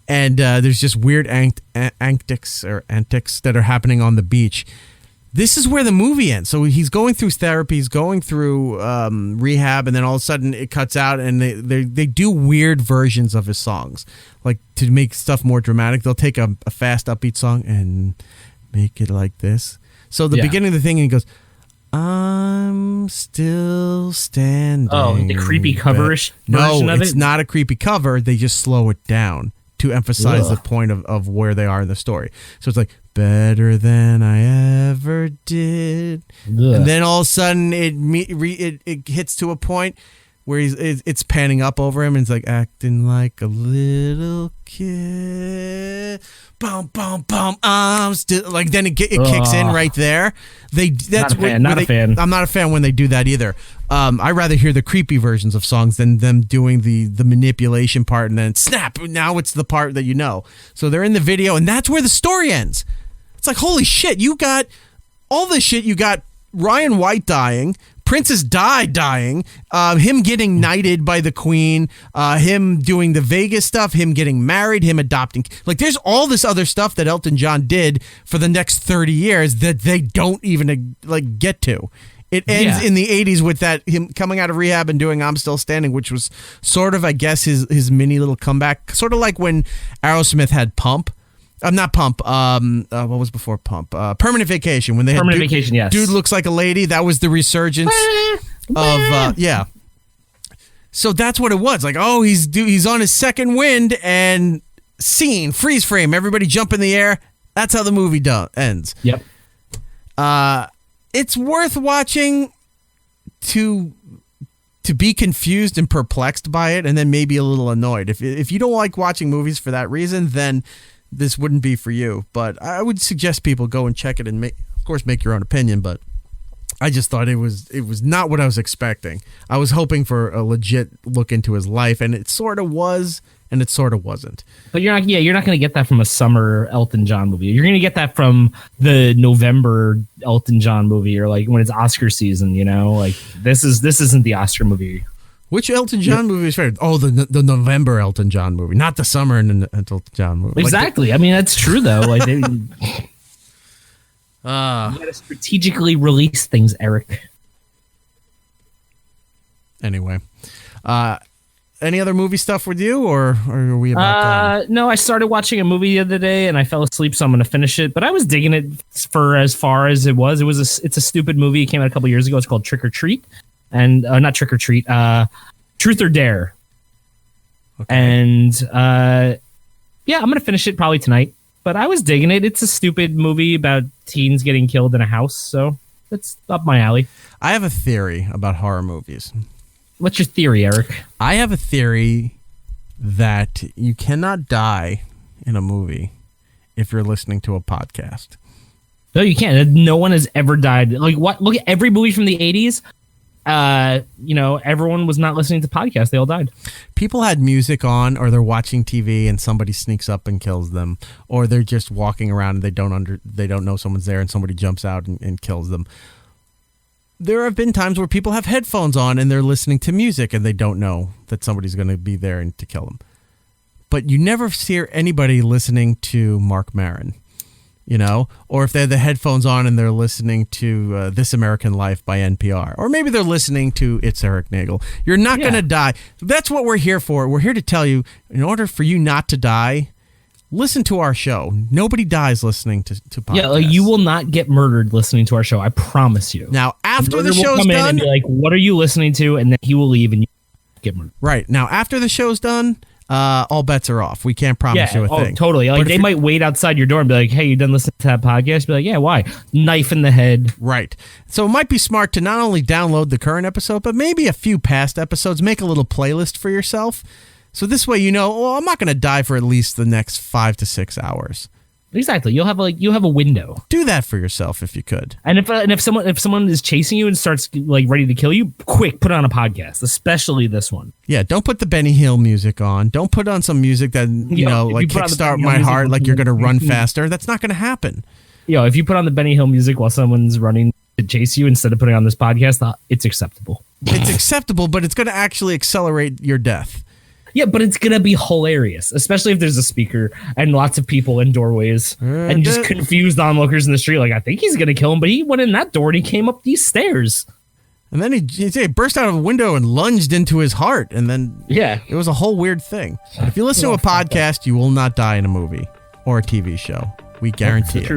And there's just weird antics that are happening on the beach. This is where the movie ends. So he's going through therapy, he's going through rehab, and then all of a sudden it cuts out, and they do weird versions of his songs. Like, to make stuff more dramatic, they'll take a fast, upbeat song and make it like this. So the beginning of the thing, and he goes, I'm still standing. Oh, the creepy coverish version of it? No, it's not a creepy cover. They just slow it down to emphasize the point of where they are in the story. So it's like, better than I ever did. And then all of a sudden it hits to a point where it's panning up over him, and it's like acting like a little kid. Bum bum bum. I'm still like. Then it kicks in right there. Not a fan. I'm not a fan when they do that either. I rather hear the creepy versions of songs than them doing the manipulation part, and then snap. Now it's the part that you know. So they're in the video, and that's where the story ends. It's like, holy shit! You got all this shit. You got Ryan White dying. Princess Di dying, him getting knighted by the Queen, him doing the Vegas stuff, him getting married, him adopting. Like, there's all this other stuff that Elton John did for the next 30 years that they don't even like get to. It ends in the 80s with that him coming out of rehab and doing I'm Still Standing, which was sort of, I guess, his mini little comeback. Sort of like when Aerosmith had Pump. Not Pump. What was before Pump? Permanent Vacation. When they had Permanent Vacation, yes. Dude Looks Like a Lady. That was the resurgence of So that's what it was. Like, oh, he's on his second wind, and scene, freeze frame, everybody jump in the air. That's how the movie ends. Yep. It's worth watching to be confused and perplexed by it, and then maybe a little annoyed. If you don't like watching movies for that reason, then this wouldn't be for you. But I would suggest people go and check it and make your own opinion. But I just thought it was not what I was expecting. I was hoping for a legit look into his life, and it sort of was, and it sort of wasn't. But you're not going to get that from a summer Elton John movie. You're going to get that from the November Elton John movie, or like when it's Oscar season. You know, like this isn't the Oscar movie. Which Elton John movie is favorite? Oh, the November Elton John movie, not the summer Elton John movie. Exactly. I mean, that's true though. Like, you gotta strategically release things, Erik. Anyway, any other movie stuff with you, or are we about done? No, I started watching a movie the other day and I fell asleep, so I'm going to finish it. But I was digging it for as far as it was. It's a stupid movie. It came out a couple years ago. It's called Trick or Treat. And not Trick or Treat, Truth or Dare. Okay. And I'm gonna finish it probably tonight. But I was digging it. It's a stupid movie about teens getting killed in a house, so it's up my alley. I have a theory about horror movies. What's your theory, Erik? I have a theory that you cannot die in a movie if you're listening to a podcast. No, you can't. No one has ever died. Like, what? Look at every movie from the 80s. Everyone was not listening to podcasts. They all died. People had music on, or they're watching TV and somebody sneaks up and kills them, or they're just walking around and they don't know someone's there and somebody jumps out and kills them. there have been times where people have headphones on and they're listening to music and they don't know that somebody's going to be there and to kill them. But you never see anybody listening to Mark Maron, or if they have the headphones on and they're listening to This American Life by NPR, or maybe they're listening to It's Erik Nagel. You're not going to die. That's what we're here for. We're here to tell you, in order for you not to die, listen to our show. Nobody dies listening to podcasts. Yeah, you will not get murdered listening to our show. I promise you. Now, after the show's will come done, in and be like, "What are you listening to?" And then he will leave, and you get murdered. Right now, after the show's done, all bets are off. We can't promise you a thing. Totally. Like, they might wait outside your door and be like, "Hey, you done listening to that podcast?" Be like, "Yeah, why?" Knife in the head. Right. So it might be smart to not only download the current episode, but maybe a few past episodes. Make a little playlist for yourself. So this way, I'm not going to die for at least the next 5 to 6 hours. Exactly. You'll have a window. Do that for yourself if you could. And if someone is chasing you and starts ready to kill you, quick, put on a podcast, especially this one. Yeah, don't put the Benny Hill music on. Don't put on some music that kickstart my heart like you're going to run faster. That's not going to happen. If you put on the Benny Hill music while someone's running to chase you instead of putting on this podcast, it's acceptable. It's acceptable, but it's going to actually accelerate your death. Yeah, but it's going to be hilarious, especially if there's a speaker and lots of people in doorways and just confused onlookers in the street. Like, I think he's going to kill him, but he went in that door and he came up these stairs. And then he burst out of a window and lunged into his heart. And then it was a whole weird thing. If you listen to a podcast, you will not die in a movie or a TV show. We guarantee it.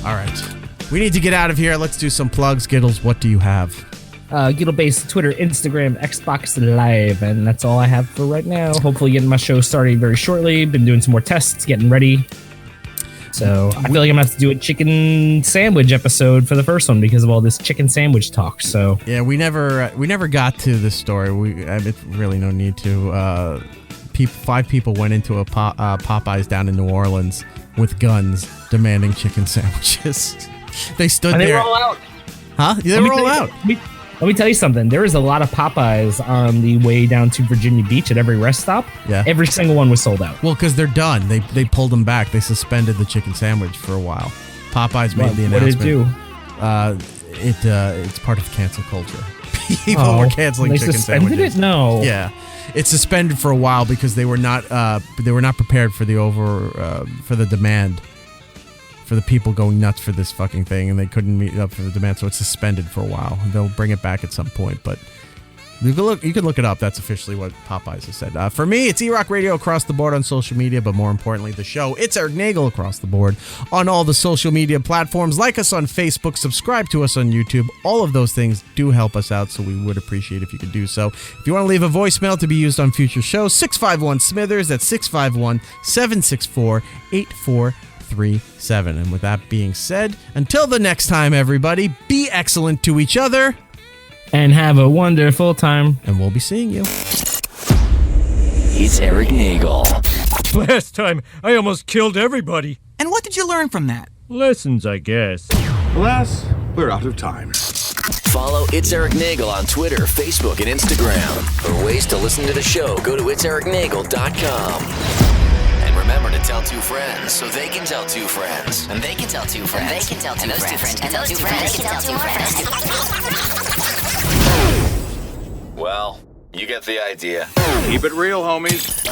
All right. We need to get out of here. Let's do some plugs. Gittles, what do you have? Gittle Base, Twitter, Instagram, Xbox Live, and that's all I have for right now. Hopefully getting my show started very shortly. Been doing some more tests, getting ready. So I feel like I'm going to have to do a chicken sandwich episode for the first one because of all this chicken sandwich talk. So yeah, we never got to this story. It's really no need to. 5 people went into a Popeyes down in New Orleans with guns demanding chicken sandwiches. They stood there. They were all out. Huh? They were all out. Let me tell you something. There is a lot of Popeyes on the way down to Virginia Beach at every rest stop. Yeah. Every single one was sold out. Well, because they're done. They pulled them back. They suspended the chicken sandwich for a while. Popeyes made the announcement. What did it do? It's part of cancel culture. People were canceling chicken sandwiches. No. Yeah. It's suspended for a while because they were not prepared for the demand. For the people going nuts for this fucking thing, and they couldn't meet up for the demand, so it's suspended for a while. They'll bring it back at some point, but you can look it up. That's officially what Popeyes has said. For me, it's E-Rock Radio across the board on social media, but more importantly, the show, It's Erik Nagel, across the board on all the social media platforms. Like us on Facebook, subscribe to us on YouTube. All of those things do help us out, so we would appreciate if you could do so. If you want to leave a voicemail to be used on future shows, 651-SMITHERS, that's 651-764-8437. And with that being said, until the next time, everybody, be excellent to each other and have a wonderful time, and we'll be seeing you. It's Erik Nagel. Last time I almost killed everybody. And what did you learn from that? Lessons, I guess. Alas, we're out of time. Follow It's Erik Nagel on Twitter, Facebook, and Instagram. For ways to listen to the show, go to itseriknagel.com. Remember to tell 2 friends so they can tell 2 friends. And they can tell 2 friends. And they can tell 2 friends. And those 2 friends can tell 2 friends. Well, you get the idea. Keep it real, homies.